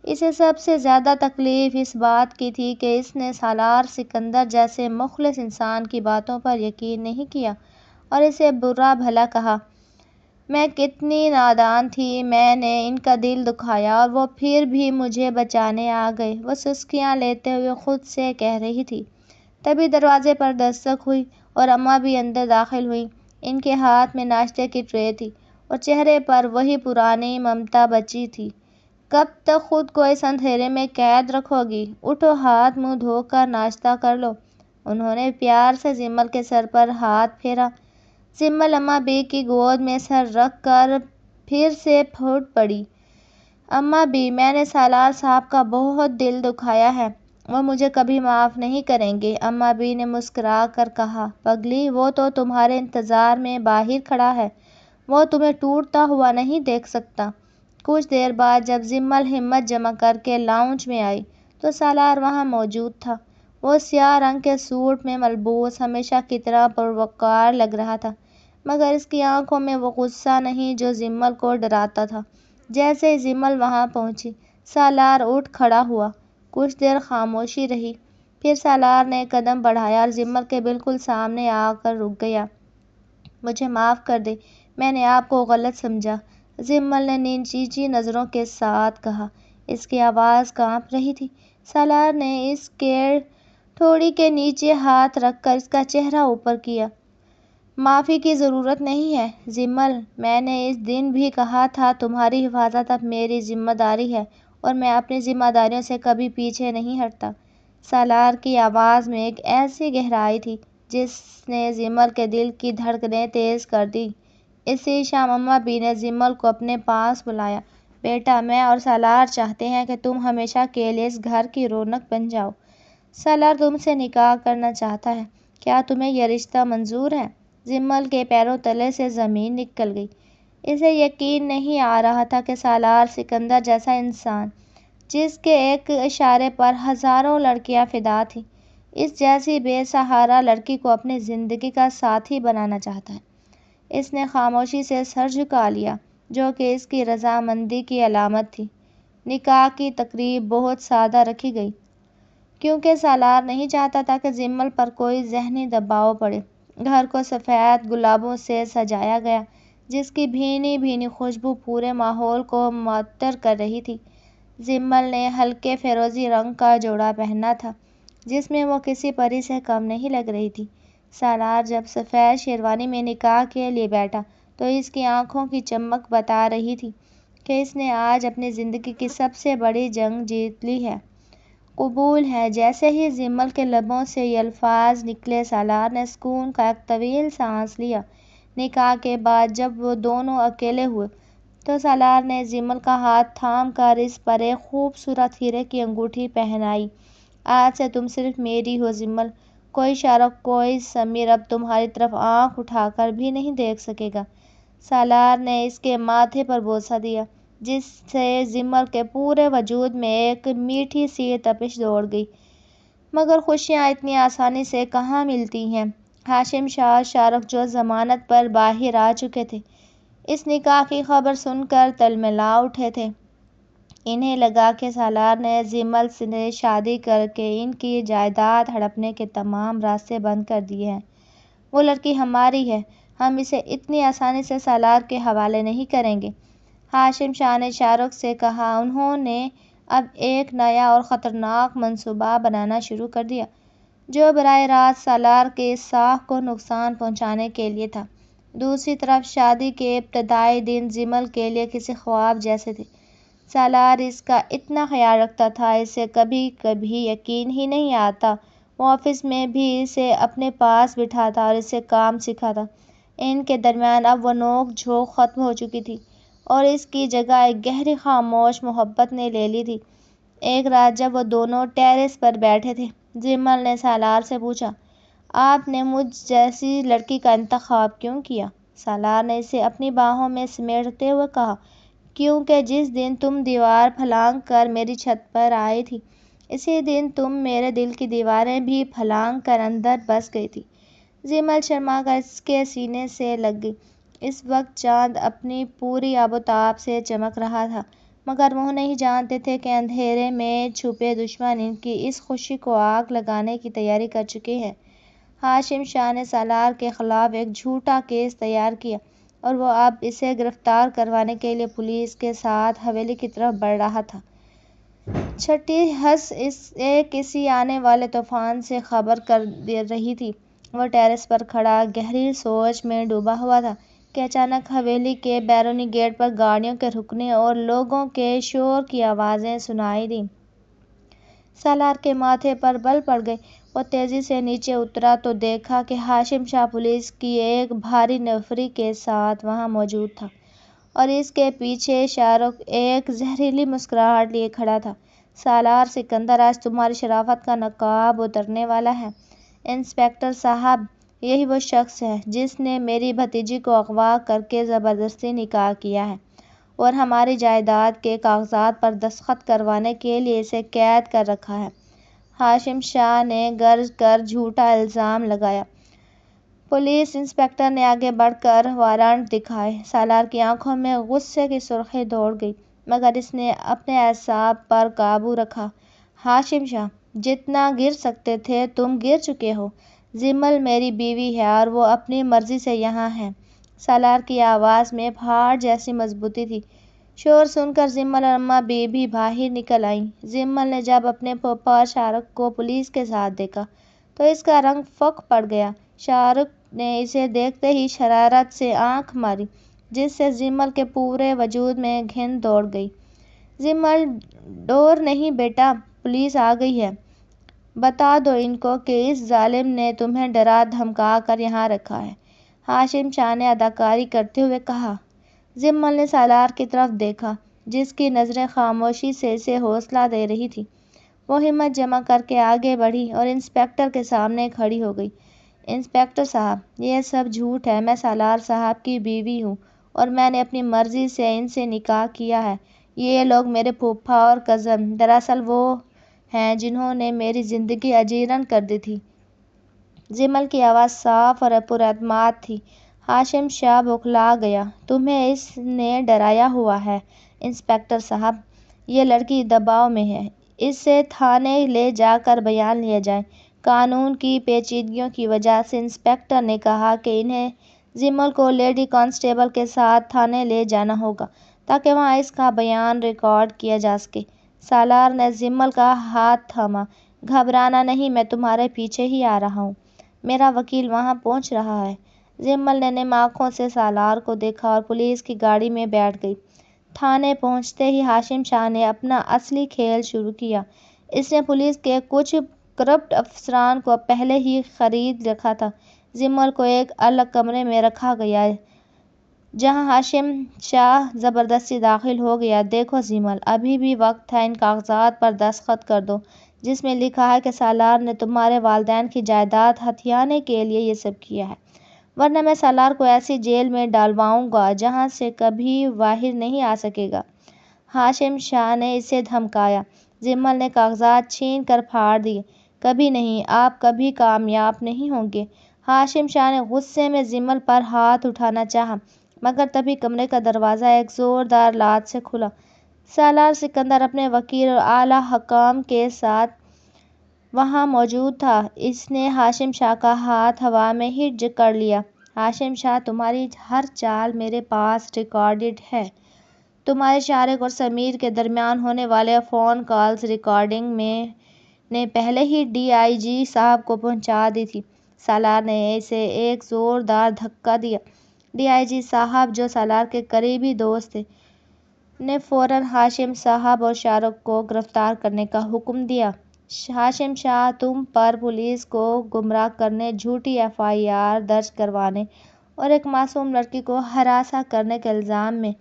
اسے سب سے زیادہ تکلیف اس بات کی تھی کہ اس نے سالار سکندر جیسے مخلص انسان کی باتوں پر یقین نہیں کیا اور اسے برا بھلا کہا۔ میں کتنی نادان تھی، میں نے ان کا دل دکھایا اور وہ پھر بھی مجھے بچانے آ گئے، وہ سسکیاں لیتے ہوئے خود سے کہہ رہی تھی۔ تبھی دروازے پر دستک ہوئی اور اماں بھی اندر داخل ہوئیں۔ ان کے ہاتھ میں ناشتے کی ٹرے تھی اور چہرے پر وہی پرانی ممتا بچی تھی۔ کب تک خود کو اس اندھیرے میں قید رکھو گی؟ اٹھو، ہاتھ منہ دھو کر ناشتہ کر لو۔ انہوں نے پیار سے زمل کے سر پر ہاتھ پھیرا۔ زمل اماں بی کی گود میں سر رکھ کر پھر سے پھوٹ پڑی۔ اماں بی، میں نے سالار صاحب کا بہت دل دکھایا ہے، وہ مجھے کبھی معاف نہیں کریں گے۔ اماں بی نے مسکرا کر کہا، پگلی، وہ تو تمہارے انتظار میں باہر کھڑا ہے، وہ تمہیں ٹوٹتا ہوا نہیں دیکھ سکتا۔ کچھ دیر بعد جب زمل ہمت جمع کر کے لاؤنج میں آئی تو سالار وہاں موجود تھا۔ وہ سیاہ رنگ کے سوٹ میں ملبوس ہمیشہ کی طرح پروقار لگ رہا تھا مگر اس کی آنکھوں میں وہ غصہ نہیں جو زمل کو ڈراتا تھا۔ جیسے ہی زمل وہاں پہنچی، سالار اٹھ کھڑا ہوا۔ کچھ دیر خاموشی رہی، پھر سالار نے ایک قدم بڑھایا اور زمل کے بالکل سامنے آ کر رک گیا۔ مجھے معاف کر دیں، میں نے آپ کو غلط سمجھا، زمل نے نیچی نظروں کے ساتھ کہا۔ اس کی آواز کانپ رہی تھی۔ سالار نے اس کے ٹھوڑی کے نیچے ہاتھ رکھ کر اس کا چہرہ اوپر کیا۔ معافی کی ضرورت نہیں ہے زمل، میں نے اس دن بھی کہا تھا تمہاری حفاظت اب میری ذمہ داری ہے اور میں اپنی ذمہ داریوں سے کبھی پیچھے نہیں ہٹتا۔ سالار کی آواز میں ایک ایسی گہرائی تھی جس نے زمل کے دل کی دھڑکنیں تیز کر دیں۔ اسی شام اماں بی نے زمل کو اپنے پاس بلایا۔ بیٹا، میں اور سالار چاہتے ہیں کہ تم ہمیشہ کے لیے اس گھر کی رونق بن جاؤ۔ سالار تم سے نکاح کرنا چاہتا ہے، کیا تمہیں یہ رشتہ منظور ہے؟ زمل کے پیروں تلے سے زمین نکل گئی۔ اسے یقین نہیں آ رہا تھا کہ سالار سکندر جیسا انسان، جس کے ایک اشارے پر ہزاروں لڑکیاں فدا تھیں، اس جیسی بے سہارا لڑکی کو اپنی زندگی کا ساتھی بنانا چاہتا ہے۔ اس نے خاموشی سے سر جھکا لیا، جو کہ اس کی رضامندی کی علامت تھی۔ نکاح کی تقریب بہت سادہ رکھی گئی، کیونکہ سالار نہیں چاہتا تھا کہ زمل پر کوئی ذہنی دباؤ پڑے۔ گھر کو سفید گلابوں سے سجایا گیا، جس کی بھینی بھینی خوشبو پورے ماحول کو معطر کر رہی تھی۔ زمل نے ہلکے فیروزی رنگ کا جوڑا پہنا تھا، جس میں وہ کسی پری سے کم نہیں لگ رہی تھی۔ سالار جب سفید شیروانی میں نکاح کے لیے بیٹھا تو اس کی آنکھوں کی چمک بتا رہی تھی کہ اس نے آج اپنی زندگی کی سب سے بڑی جنگ جیت لی ہے۔ قبول ہے۔ جیسے ہی زمل کے لبوں سے یہ الفاظ نکلے، سالار نے سکون کا ایک طویل سانس لیا۔ نکاح کے بعد جب وہ دونوں اکیلے ہوئے تو سالار نے زمل کا ہاتھ تھام کر اس پر ایک خوبصورت ہیرے کی انگوٹھی پہنائی۔ آج سے تم صرف میری ہو زمل، کوئی شارق، کوئی سمیر اب تمہاری طرف آنکھ اٹھا کر بھی نہیں دیکھ سکے گا۔ سالار نے اس کے ماتھے پر بوسہ دیا، جس سے زمل کے پورے وجود میں ایک میٹھی سی تپش دوڑ گئی۔ مگر خوشیاں اتنی آسانی سے کہاں ملتی ہیں۔ ہاشم شاہ اور شارق جو ضمانت پر باہر آ چکے تھے، اس نکاح کی خبر سن کر تلملا اٹھے تھے۔ انہیں لگا کہ سالار نے زمل سے شادی کر کے ان کی جائیداد ہڑپنے کے تمام راستے بند کر دیے ہیں۔ وہ لڑکی ہماری ہے، ہم اسے اتنی آسانی سے سالار کے حوالے نہیں کریں گے، ہاشم شاہ نے شارق سے کہا۔ انہوں نے اب ایک نیا اور خطرناک منصوبہ بنانا شروع کر دیا، جو براہ راست سالار کے اس ساکھ کو نقصان پہنچانے کے لیے تھا۔ دوسری طرف شادی کے ابتدائی دن زمل کے لیے کسی خواب جیسے تھے۔ سالار اس کا اتنا خیال رکھتا تھا، اسے کبھی کبھی یقین ہی نہیں آتا وہ آفس میں بھی اسے اپنے پاس بٹھاتا اور اسے کام سکھاتا۔ ان کے درمیان اب وہ نوک جھوک ختم ہو چکی تھی اور اس کی جگہ ایک گہری خاموش محبت نے لے لی تھی۔ ایک رات جب وہ دونوں ٹیرس پر بیٹھے تھے، زمل نے سالار سے پوچھا، آپ نے مجھ جیسی لڑکی کا انتخاب کیوں کیا؟ سالار نے اسے اپنی باہوں میں سمیٹتے ہوئے کہا، کیونکہ جس دن تم دیوار پھلانگ کر میری چھت پر آئی تھی، اسی دن تم میرے دل کی دیواریں بھی پھلانگ کر اندر بس گئی تھی۔ زمل شرما کر اس کے سینے سے لگ گئی۔ اس وقت چاند اپنی پوری آب و تاب سے چمک رہا تھا، مگر وہ نہیں جانتے تھے کہ اندھیرے میں چھپے دشمن ان کی اس خوشی کو آگ لگانے کی تیاری کر چکے ہیں۔ ہاشم شاہ نے سالار کے خلاف ایک جھوٹا کیس تیار کیا اور وہ اب اسے گرفتار کروانے کے لیے پولیس کے ساتھ حویلی کی طرف بڑھ رہا تھا۔ چھٹی حس اسے کسی آنے والے طوفان سے خبر کر رہی تھی۔ وہ ٹیرس پر کھڑا گہری سوچ میں ڈوبا ہوا تھا کہ اچانک حویلی کے بیرونی گیٹ پر گاڑیوں کے رکنے اور لوگوں کے شور کی آوازیں سنائی دیں۔ سالار کے ماتھے پر بل پڑ گئے۔ وہ تیزی سے نیچے اترا تو دیکھا کہ ہاشم شاہ پولیس کی ایک بھاری نفری کے ساتھ وہاں موجود تھا اور اس کے پیچھے شارق ایک زہریلی مسکراہٹ لیے کھڑا تھا۔ سالار سکندر، آج تمہاری شرافت کا نقاب اترنے والا ہے۔ انسپکٹر صاحب، یہی وہ شخص ہے جس نے میری بھتیجی کو اغوا کر کے زبردستی نکاح کیا ہے اور ہماری جائیداد کے کاغذات پر دستخط کروانے کے لیے اسے قید کر رکھا ہے۔ ہاشم شاہ نے گرج کر جھوٹا الزام لگایا۔ پولیس انسپکٹر نے آگے بڑھ کر وارنٹ دکھائے۔ سالار کی آنکھوں میں غصے کی سرخی دوڑ گئی، مگر اس نے اپنے اعصاب پر قابو رکھا۔ ہاشم شاہ، جتنا گر سکتے تھے تم گر چکے ہو۔ زمل میری بیوی ہے اور وہ اپنی مرضی سے یہاں ہے۔ سالار کی آواز میں پہاڑ جیسی مضبوطی تھی۔ شور سن کر زمل اور اماں بی بھی باہر نکل آئیں۔ زمل نے جب اپنے پھوپھا اور شارق کو پولیس کے ساتھ دیکھا تو اس کا رنگ فک پڑ گیا۔ شارق نے اسے دیکھتے ہی شرارت سے آنکھ ماری، جس سے جمل کے پورے وجود میں گھن دوڑ گئی۔ جمل: ڈور نہیں بیٹا، پولیس آ گئی ہے۔ بتا دو ان کو کہ اس ظالم نے تمہیں ڈرا دھمکا کر یہاں رکھا ہے، ہاشم شاہ نے اداکاری کرتے ہوئے کہا۔ جمل نے سالار کی طرف دیکھا، جس کی نظریں خاموشی سے اسے حوصلہ دے رہی تھیں۔ وہ ہمت جمع کر کے آگے بڑھی اور انسپکٹر کے سامنے کھڑی ہو گئی۔ انسپکٹر صاحب، یہ سب جھوٹ ہے۔ میں سالار صاحب کی بیوی ہوں اور میں نے اپنی مرضی سے ان سے نکاح کیا ہے۔ یہ لوگ میرے پھوپھا اور کزن دراصل وہ ہیں جنہوں نے میری زندگی اجیرن کر دی تھی۔ جمل کی آواز صاف اور پراعتماد تھی۔ ہاشم شاہ بوکھلا گیا۔ تمہیں اس نے ڈرایا ہوا ہے انسپکٹر صاحب۔ یہ لڑکی دباؤ میں ہے، اسے تھانے لے جا کر بیان لیا جائے۔ قانون کی پیچیدگیوں کی وجہ سے انسپکٹر نے کہا کہ انہیں جمل کو لیڈی کانسٹیبل کے ساتھ تھانے لے جانا ہوگا تاکہ وہاں اس کا بیان ریکارڈ کیا جا سکے۔ سالار نے جمل کا ہاتھ تھاما۔ گھبرانا نہیں، میں تمہارے پیچھے ہی آ رہا ہوں، میرا وکیل وہاں پہنچ رہا ہے۔ جمل نے نم آنکھوں سے سالار کو دیکھا اور پولیس کی گاڑی میں بیٹھ گئی۔ تھانے پہنچتے ہی ہاشم شاہ نے اپنا اصلی کھیل شروع کیا۔ اس نے پولیس کے کچھ کرپٹ افسران کو پہلے ہی خرید رکھا تھا۔ جمل کو ایک الگ کمرے میں رکھا گیا جہاں ہاشم شاہ زبردستی داخل ہو گیا۔ دیکھو جمل، ابھی بھی وقت ہے، ان کاغذات پر دستخط کر دو جس میں لکھا ہے کہ سالار نے تمہارے والدین کی جائیداد ہتھیانے کے لیے یہ سب کیا ہے، ورنہ میں سالار کو ایسی جیل میں ڈالواؤں گا جہاں سے کبھی باہر نہیں آ سکے گا۔ ہاشم شاہ نے اسے دھمکایا۔ جمل نے کاغذات چھین کر پھاڑ دیے۔ کبھی نہیں، آپ کبھی کامیاب نہیں ہوں گے۔ ہاشم شاہ نے غصے میں جمل پر ہاتھ اٹھانا چاہا، مگر تبھی کمرے کا دروازہ ایک زوردار لات سے کھلا۔ سالار سکندر اپنے وکیل اور اعلیٰ حکام کے ساتھ وہاں موجود تھا۔ اس نے ہاشم شاہ کا ہاتھ ہوا میں ہی جکڑ لیا۔ ہاشم شاہ، تمہاری ہر چال میرے پاس ریکارڈڈ ہے۔ تمہارے شارق اور سمیر کے درمیان ہونے والے فون کالز ریکارڈنگ میں نے پہلے ہی ڈی آئی جی صاحب کو پہنچا دی تھی۔ سالار نے اسے ایک زوردار دھکا دیا۔ ڈی آئی جی صاحب، جو سالار کے قریبی دوست تھے، نے فوراً ہاشم صاحب اور شارق کو گرفتار کرنے کا حکم دیا۔ ہاشم شاہ، تم پر پولیس کو گمراہ کرنے، جھوٹی ایف آئی آر درج کروانے اور ایک معصوم لڑکی کو ہراساں کرنے کے الزام میں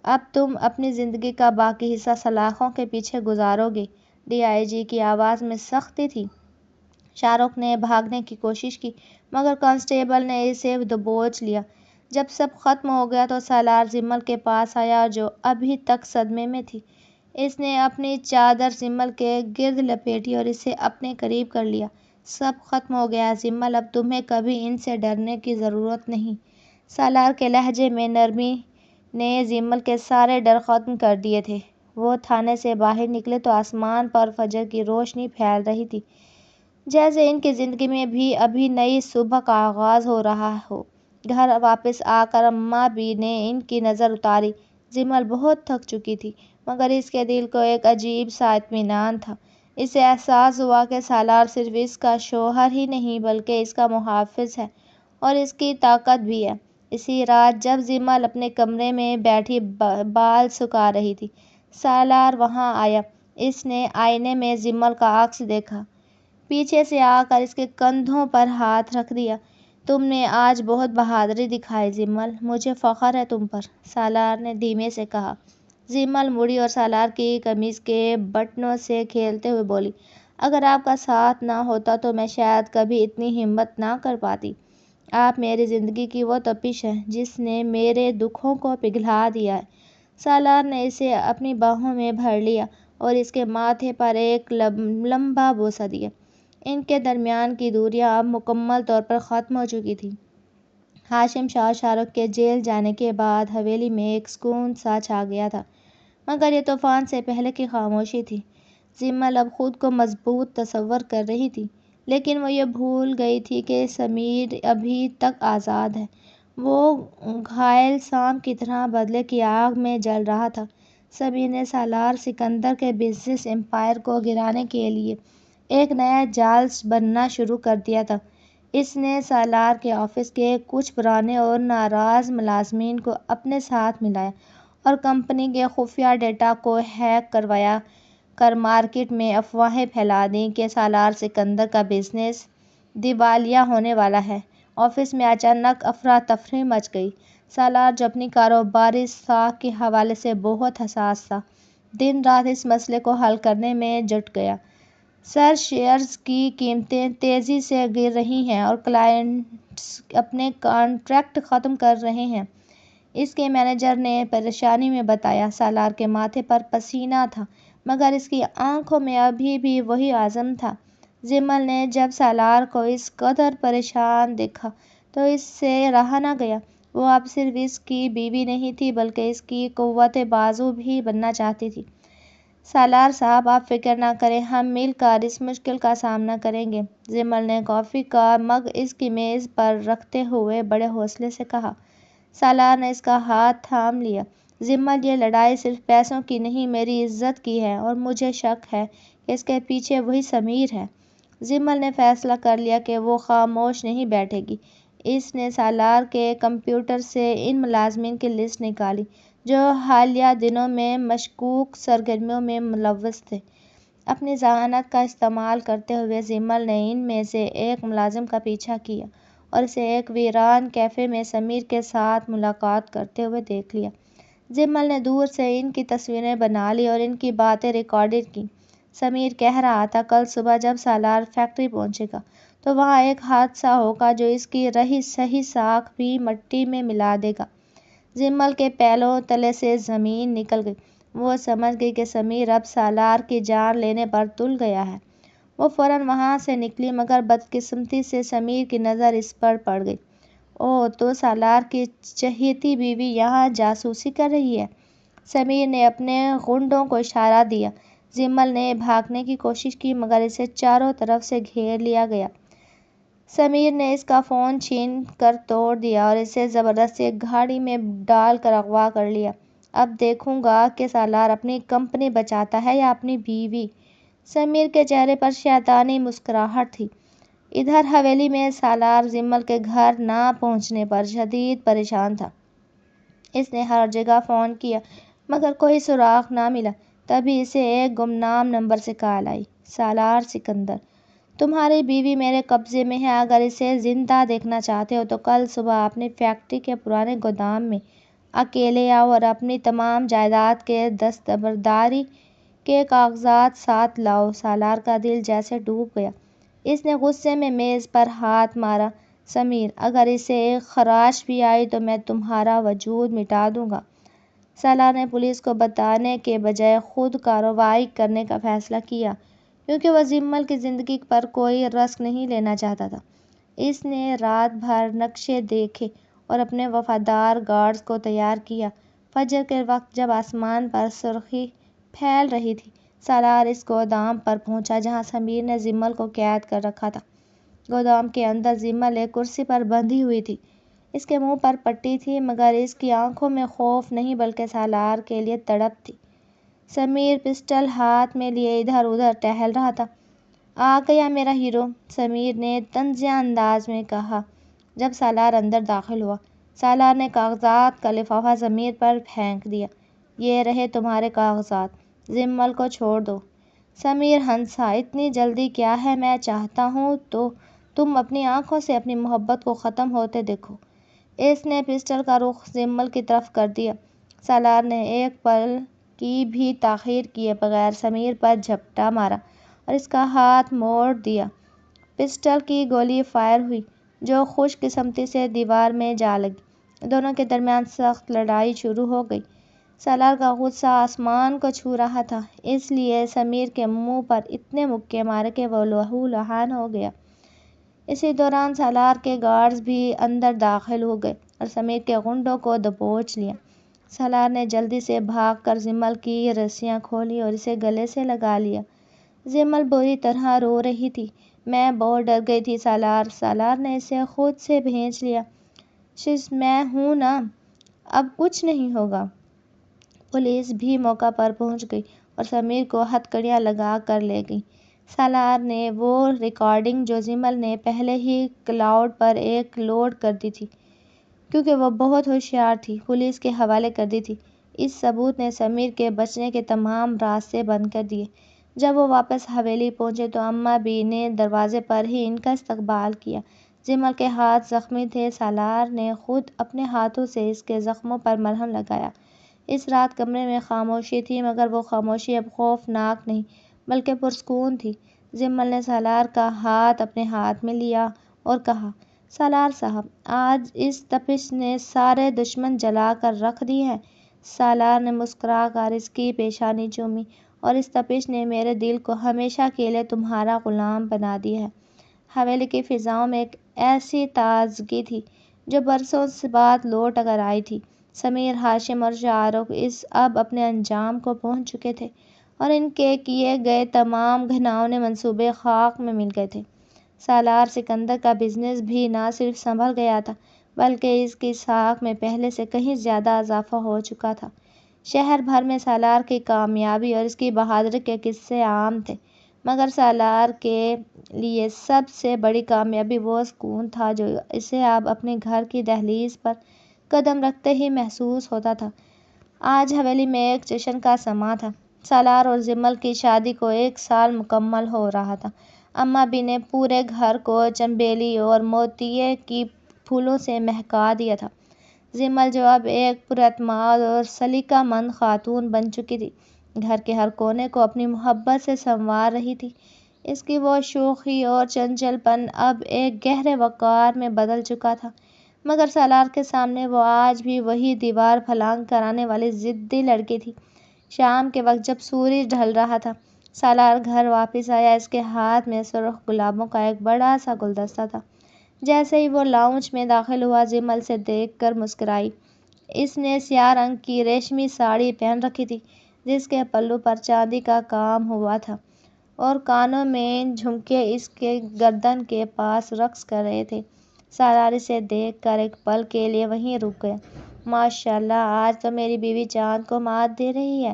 اب تم اپنی زندگی کا باقی حصہ سلاخوں کے پیچھے گزارو گے۔ ڈی آئی جی کی آواز میں سختی تھی۔ شارق نے بھاگنے کی کوشش کی، مگر کانسٹیبل نے اسے دبوچ لیا۔ جب سب ختم ہو گیا تو سالار جمل کے پاس آیا، جو ابھی تک صدمے میں تھی۔ اس نے اپنی چادر جمل کے گرد لپیٹی اور اسے اپنے قریب کر لیا۔ سب ختم ہو گیا جمل، اب تمہیں کبھی ان سے ڈرنے کی ضرورت نہیں۔ سالار کے لہجے میں نرمی نے جمل کے سارے ڈر ختم کر دیے تھے۔ وہ تھانے سے باہر نکلے تو آسمان پر فجر کی روشنی پھیل رہی تھی، جیسے ان کی زندگی میں بھی ابھی نئی صبح کا آغاز ہو رہا ہو۔ گھر واپس آ کر اماں بھی نے ان کی نظر اتاری۔ جمل بہت تھک چکی تھی، مگر اس کے دل کو ایک عجیب سا اطمینان تھا۔ اسے احساس ہوا کہ سالار صرف اس کا شوہر ہی نہیں بلکہ اس کا محافظ ہے اور اس کی طاقت بھی ہے۔ اسی رات جب جمل اپنے کمرے میں بیٹھی بال سکھا رہی تھی، سالار وہاں آیا۔ اس نے آئینے میں جمل کا عکس دیکھا، پیچھے سے آ کر اس کے کندھوں پر ہاتھ رکھ دیا۔ تم نے آج بہت بہادری دکھائی جمل، مجھے فخر ہے تم پر، سالار نے دھیمے سے کہا۔ جمل مڑی اور سالار کی قمیض کے بٹنوں سے کھیلتے ہوئے بولی، اگر آپ کا ساتھ نہ ہوتا تو میں شاید کبھی اتنی ہمت نہ کر پاتی۔ آپ میری زندگی کی وہ تپش ہیں جس نے میرے دکھوں کو پگھلا دیا ہے۔ سالار نے اسے اپنی باہوں میں بھر لیا اور اس کے ماتھے پر ایک لمبا بوسہ دیا۔ ان کے درمیان کی دوریاں اب مکمل طور پر ختم ہو چکی تھیں۔ ہاشم شاہ اور شارق کے جیل جانے کے بعد حویلی میں ایک سکون سا چھا گیا تھا، مگر یہ طوفان سے پہلے کی خاموشی تھی۔ جمل اب خود کو مضبوط تصور کر رہی تھی، لیکن وہ یہ بھول گئی تھی کہ سمیر ابھی تک آزاد ہے۔ وہ گھائل سانپ کی طرح بدلے کی آگ میں جل رہا تھا۔ سمیر نے سالار سکندر کے بزنس امپائر کو گرانے کے لیے ایک نیا جال بننا شروع کر دیا تھا۔ اس نے سالار کے آفس کے کچھ پرانے اور ناراض ملازمین کو اپنے ساتھ ملایا اور کمپنی کے خفیہ ڈیٹا کو ہیک کروا کر مارکیٹ میں افواہیں پھیلا دیں کہ سالار سکندر کا بزنس دیوالیہ ہونے والا ہے۔ آفس میں اچانک افراتفری مچ گئی۔ سالار جو اپنی کاروباری ساکھ کے حوالے سے بہت حساس تھا، دن رات اس مسئلے کو حل کرنے میں جٹ گیا۔ سر، شیئرز کی قیمتیں تیزی سے گر رہی ہیں اور کلائنٹس اپنے کنٹریکٹ ختم کر رہے ہیں، اس کے مینیجر نے پریشانی میں بتایا۔ سالار کے ماتھے پر پسینہ تھا مگر اس کی آنکھوں میں ابھی بھی وہی عزم تھا۔ جمل نے جب سالار کو اس قدر پریشان دیکھا تو اس سے رہا نہ گیا۔ وہ اب صرف اس کی بیوی نہیں تھی بلکہ اس کی قوت بازو بھی بننا چاہتی تھی۔ سالار صاحب، آپ فکر نہ کریں، ہم مل کر اس مشکل کا سامنا کریں گے، جمل نے کافی کا مگ اس کی میز پر رکھتے ہوئے بڑے حوصلے سے کہا۔ سالار نے اس کا ہاتھ تھام لیا۔ جمل، یہ لڑائی صرف پیسوں کی نہیں، میری عزت کی ہے اور مجھے شک ہے کہ اس کے پیچھے وہی سمیر ہے۔ جمل نے فیصلہ کر لیا کہ وہ خاموش نہیں بیٹھے گی۔ اس نے سالار کے کمپیوٹر سے ان ملازمین کی لسٹ نکالی جو حالیہ دنوں میں مشکوک سرگرمیوں میں ملوث تھے۔ اپنی ذہانت کا استعمال کرتے ہوئے جمل نے ان میں سے ایک ملازم کا پیچھا کیا اور اسے ایک ویران کیفے میں سمیر کے ساتھ ملاقات کرتے ہوئے دیکھ لیا۔ جمل نے دور سے ان کی تصویریں بنا لیں اور ان کی باتیں ریکارڈ کیں۔ سمیر کہہ رہا تھا، کل صبح جب سالار فیکٹری پہنچے گا تو وہاں ایک حادثہ ہوگا جو اس کی رہی سہی ساکھ بھی مٹی میں ملا دے گا۔ جمل کے پیروں تلے سے زمین نکل گئی۔ وہ سمجھ گئی کہ سمیر اب سالار کی جان لینے پر تل گیا ہے۔ وہ فوراً وہاں سے نکلی مگر بدقسمتی سے سمیر کی نظر اس پر پڑ گئی۔ اوہ، تو سالار کی چہیتی بیوی یہاں جاسوسی کر رہی ہے؟ سمیر نے اپنے غنڈوں کو اشارہ دیا۔ جمل نے بھاگنے کی کوشش کی مگر اسے چاروں طرف سے گھیر لیا گیا۔ سمیر نے اس کا فون چھین کر توڑ دیا اور اسے زبردستی ایک گاڑی میں ڈال کر اغوا کر لیا۔ اب دیکھوں گا کہ سالار اپنی کمپنی بچاتا ہے یا اپنی بیوی۔ سمیر کے چہرے پر شیطانی مسکراہٹ تھی۔ ادھر حویلی میں سالار جمل کے گھر نہ پہنچنے پر شدید پریشان تھا۔ اس نے ہر جگہ فون کیا مگر کوئی سراغ نہ ملا۔ تبھی اسے ایک گمنام نمبر سے کال آئی۔ سالار سکندر، تمہاری بیوی میرے قبضے میں ہے۔ اگر اسے زندہ دیکھنا چاہتے ہو تو کل صبح اپنی فیکٹری کے پرانے گودام میں اکیلے آؤ اور اپنی تمام جائیداد کے دستبرداری کے کاغذات ساتھ لاؤ۔ سالار کا دل جیسے ڈوب گیا۔ اس نے غصے میں میز پر ہاتھ مارا۔ سمیر، اگر اسے ایک خراش بھی آئی تو میں تمہارا وجود مٹا دوں گا۔ سالار نے پولیس کو بتانے کے بجائے خود کارروائی کرنے کا فیصلہ کیا کیونکہ وہ جمل کی زندگی پر کوئی رسک نہیں لینا چاہتا تھا۔ اس نے رات بھر نقشے دیکھے اور اپنے وفادار گارڈز کو تیار کیا۔ فجر کے وقت جب آسمان پر سرخی پھیل رہی تھی، سالار اس گودام پر پہنچا جہاں سمیر نے جمل کو قید کر رکھا تھا۔ گودام کے اندر جمل ایک کرسی پر بندھی ہوئی تھی۔ اس کے منہ پر پٹی تھی مگر اس کی آنکھوں میں خوف نہیں بلکہ سالار کے لیے تڑپ تھی۔ سمیر پسٹل ہاتھ میں لیے ادھر ادھر ٹہل رہا تھا۔ آ گیا میرا ہیرو، سمیر نے طنزیہ انداز میں کہا جب سالار اندر داخل ہوا۔ سالار نے کاغذات کا لفافہ سمیر پر پھینک دیا۔ یہ رہے تمہارے کاغذات، جمل کو چھوڑ دو۔ سمیر ہنسا، اتنی جلدی کیا ہے؟ میں چاہتا ہوں تو تم اپنی آنکھوں سے اپنی محبت کو ختم ہوتے دیکھو۔ اس نے پسٹل کا رخ جمل کی طرف کر دیا۔ سالار نے ایک پل کی بھی تاخیر کیے بغیر سمیر پر جھپٹا مارا اور اس کا ہاتھ موڑ دیا۔ پسٹل کی گولی فائر ہوئی جو خوش قسمتی سے دیوار میں جا لگی۔ دونوں کے درمیان سخت لڑائی شروع ہو گئی۔ سالار کا غصہ آسمان کو چھو رہا تھا، اس لیے سمیر کے منہ پر اتنے مکے مارے کہ وہ لہو لہان ہو گیا۔ اسی دوران سالار کے گارڈز بھی اندر داخل ہو گئے اور سمیر کے غنڈوں کو دبوچ لیا۔ سالار نے جلدی سے بھاگ کر جمل کی رسیاں کھولیں اور اسے گلے سے لگا لیا۔ جمل بری طرح رو رہی تھی۔ میں بہت ڈر گئی تھی سالار۔ سالار نے اسے خود سے بھینچ لیا۔ شش، میں ہوں نا، اب کچھ نہیں ہوگا۔ پولیس بھی موقع پر پہنچ گئی اور سمیر کو ہتھکڑیاں لگا کر لے گئی۔ سالار نے وہ ریکارڈنگ جو جمل نے پہلے ہی کلاؤڈ پر ایک لوڈ کر دی تھی، کیونکہ وہ بہت ہوشیار تھی، پولیس کے حوالے کر دی تھی۔ اس ثبوت نے سمیر کے بچنے کے تمام راستے بند کر دیے۔ جب وہ واپس حویلی پہنچے تو اماں بی نے دروازے پر ہی ان کا استقبال کیا۔ جمل کے ہاتھ زخمی تھے، سالار نے خود اپنے ہاتھوں سے اس کے زخموں پر مرہم لگایا۔ اس رات کمرے میں خاموشی تھی، مگر وہ خاموشی اب خوفناک نہیں بلکہ پرسکون تھی۔ جمل نے سالار کا ہاتھ اپنے ہاتھ میں لیا اور کہا، سالار صاحب، آج اس تپش نے سارے دشمن جلا کر رکھ دیے ہیں۔ سالار نے مسکرا کر اس کی پیشانی چومی، اور اس تپش نے میرے دل کو ہمیشہ کے لیے تمہارا غلام بنا دیا ہے۔ حویلی کی فضاؤں میں ایک ایسی تازگی تھی جو برسوں بعد لوٹ کر آئی تھی۔ سمیر، ہاشم اور شاہ رخ اس اب اپنے انجام کو پہنچ چکے تھے، اور ان کے کیے گئے تمام گھناؤنے منصوبے خاک میں مل گئے تھے۔ سالار سکندر کا بزنس بھی نہ صرف سنبھل گیا تھا بلکہ اس کی ساکھ میں پہلے سے کہیں زیادہ اضافہ ہو چکا تھا۔ شہر بھر میں سالار کی کامیابی اور اس کی بہادری کے قصے عام تھے، مگر سالار کے لیے سب سے بڑی کامیابی وہ سکون تھا جو اسے اب اپنے گھر کی دہلیز پر قدم رکھتے ہی محسوس ہوتا تھا۔ آج حویلی میں ایک جشن کا سماں تھا۔ سالار اور جمل کی شادی کو 1 سال مکمل ہو رہا تھا۔ اماں بی نے پورے گھر کو چنبیلی اور موتیے کی پھولوں سے مہکا دیا تھا۔ جمل، جو اب ایک پراعتماد اور سلیقہ مند خاتون بن چکی تھی، گھر کے ہر کونے کو اپنی محبت سے سنوار رہی تھی۔ اس کی وہ شوخی اور چنچل پن اب ایک گہرے وقار میں بدل چکا تھا، مگر سالار کے سامنے وہ آج بھی وہی دیوار پھلانگ کر آنے والی ضدی لڑکی تھی۔ شام کے وقت جب سورج ڈھل رہا تھا، سالار گھر واپس آیا۔ اس کے ہاتھ میں سرخ گلابوں کا ایک بڑا سا گلدستہ تھا۔ جیسے ہی وہ لاؤنج میں داخل ہوا، جمل سے دیکھ کر مسکرائی۔ اس نے سیاہ رنگ کی ریشمی ساڑی پہن رکھی تھی جس کے پلو پر چاندی کا کام ہوا تھا، اور کانوں میں جھمکے اس کے گردن کے پاس رقص کر رہے تھے۔ سالار اسے دیکھ کر ایک پل کے لیے وہیں رک گیا۔ ماشاءاللہ، آج تو میری بیوی چاند کو مات دے رہی ہے،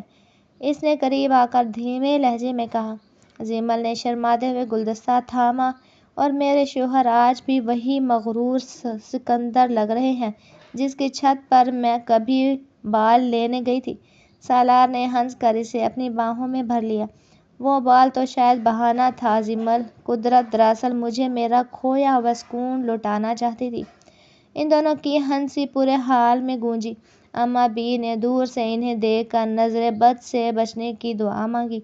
اس نے قریب آ کر دھیمے لہجے میں کہا۔ جمل نے شرماتے ہوئے گلدستہ تھاما، اور میرے شوہر آج بھی وہی مغرور سکندر لگ رہے ہیں جس کی چھت پر میں کبھی بال لینے گئی تھی۔ سالار نے ہنس کر اسے اپنی باہوں میں بھر لیا۔ وہ بال تو شاید بہانہ تھا جمل، قدرت دراصل مجھے میرا کھویا ہوا سکون لوٹانا چاہتی تھی۔ ان دونوں کی ہنسی پورے ہال میں گونجی۔ اماں بی نے دور سے انہیں دیکھ کر نظر بد سے بچنے کی دعا مانگی۔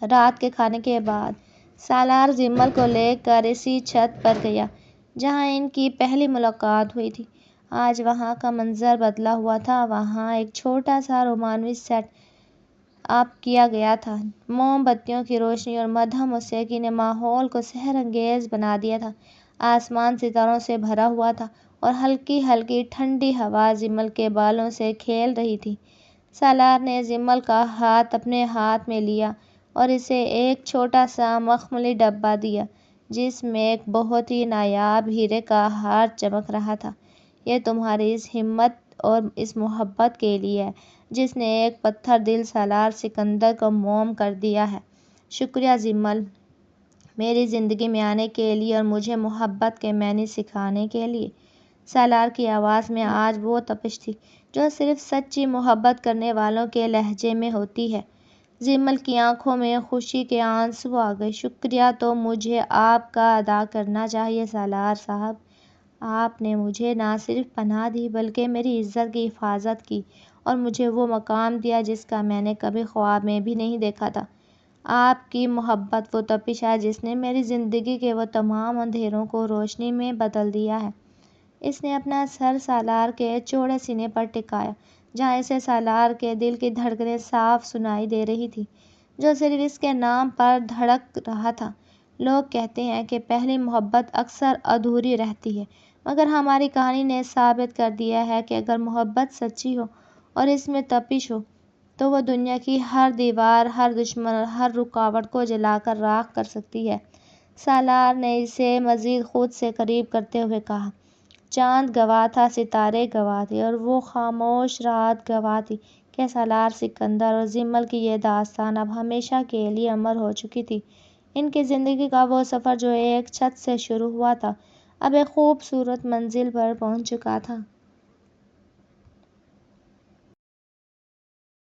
رات کے کھانے کے بعد سالار جمل کو لے کر اسی چھت پر گیا جہاں ان کی پہلی ملاقات ہوئی تھی۔ آج وہاں کا منظر بدلا ہوا تھا۔ وہاں ایک چھوٹا سا رومانوی سیٹ اپ کیا گیا تھا۔ موم بتیوں کی روشنی اور مدھم موسیقی نے ماحول کو سحر انگیز بنا دیا تھا۔ آسمان ستاروں سے بھرا ہوا تھا، اور ہلکی ہلکی ٹھنڈی ہوا جمل کے بالوں سے کھیل رہی تھی۔ سالار نے جمل کا ہاتھ اپنے ہاتھ میں لیا اور اسے ایک چھوٹا سا مخملی ڈبہ دیا جس میں ایک بہت ہی نایاب ہیرے کا ہار چمک رہا تھا۔ یہ تمہاری اس ہمت اور اس محبت کے لیے ہے جس نے ایک پتھر دل سالار سکندر کو موم کر دیا ہے۔ شکریہ جمل، میری زندگی میں آنے کے لیے اور مجھے محبت کے معنی سکھانے کے لیے۔ سالار کی آواز میں آج وہ تپش تھی جو صرف سچی محبت کرنے والوں کے لہجے میں ہوتی ہے۔ جمل کی آنکھوں میں خوشی کے آنسو آ گئے۔ شکریہ تو مجھے آپ کا ادا کرنا چاہیے سالار صاحب۔ آپ نے مجھے نہ صرف پناہ دی بلکہ میری عزت کی حفاظت کی اور مجھے وہ مقام دیا جس کا میں نے کبھی خواب میں بھی نہیں دیکھا تھا۔ آپ کی محبت وہ تپش ہے جس نے میری زندگی کے وہ تمام اندھیروں کو روشنی میں بدل دیا ہے۔ اس نے اپنا سر سالار کے چوڑے سینے پر ٹکایا جہاں اسے سالار کے دل کی دھڑکنیں صاف سنائی دے رہی تھیں جو صرف اس کے نام پر دھڑک رہا تھا۔ لوگ کہتے ہیں کہ پہلی محبت اکثر ادھوری رہتی ہے، مگر ہماری کہانی نے ثابت کر دیا ہے کہ اگر محبت سچی ہو اور اس میں تپش ہو تو وہ دنیا کی ہر دیوار، ہر دشمن اور ہر رکاوٹ کو جلا کر راکھ کر سکتی ہے۔ سالار نے اسے مزید خود سے قریب کرتے ہوئے کہا۔ چاند گواہ تھا، ستارے گواہ تھے، اور وہ خاموش رات گواہ تھی کہ سالار سکندر اور جمل کی یہ داستان اب ہمیشہ کے لیے امر ہو چکی تھی۔ ان کی زندگی کا وہ سفر جو ایک چھت سے شروع ہوا تھا اب ایک خوبصورت منزل پر پہنچ چکا تھا۔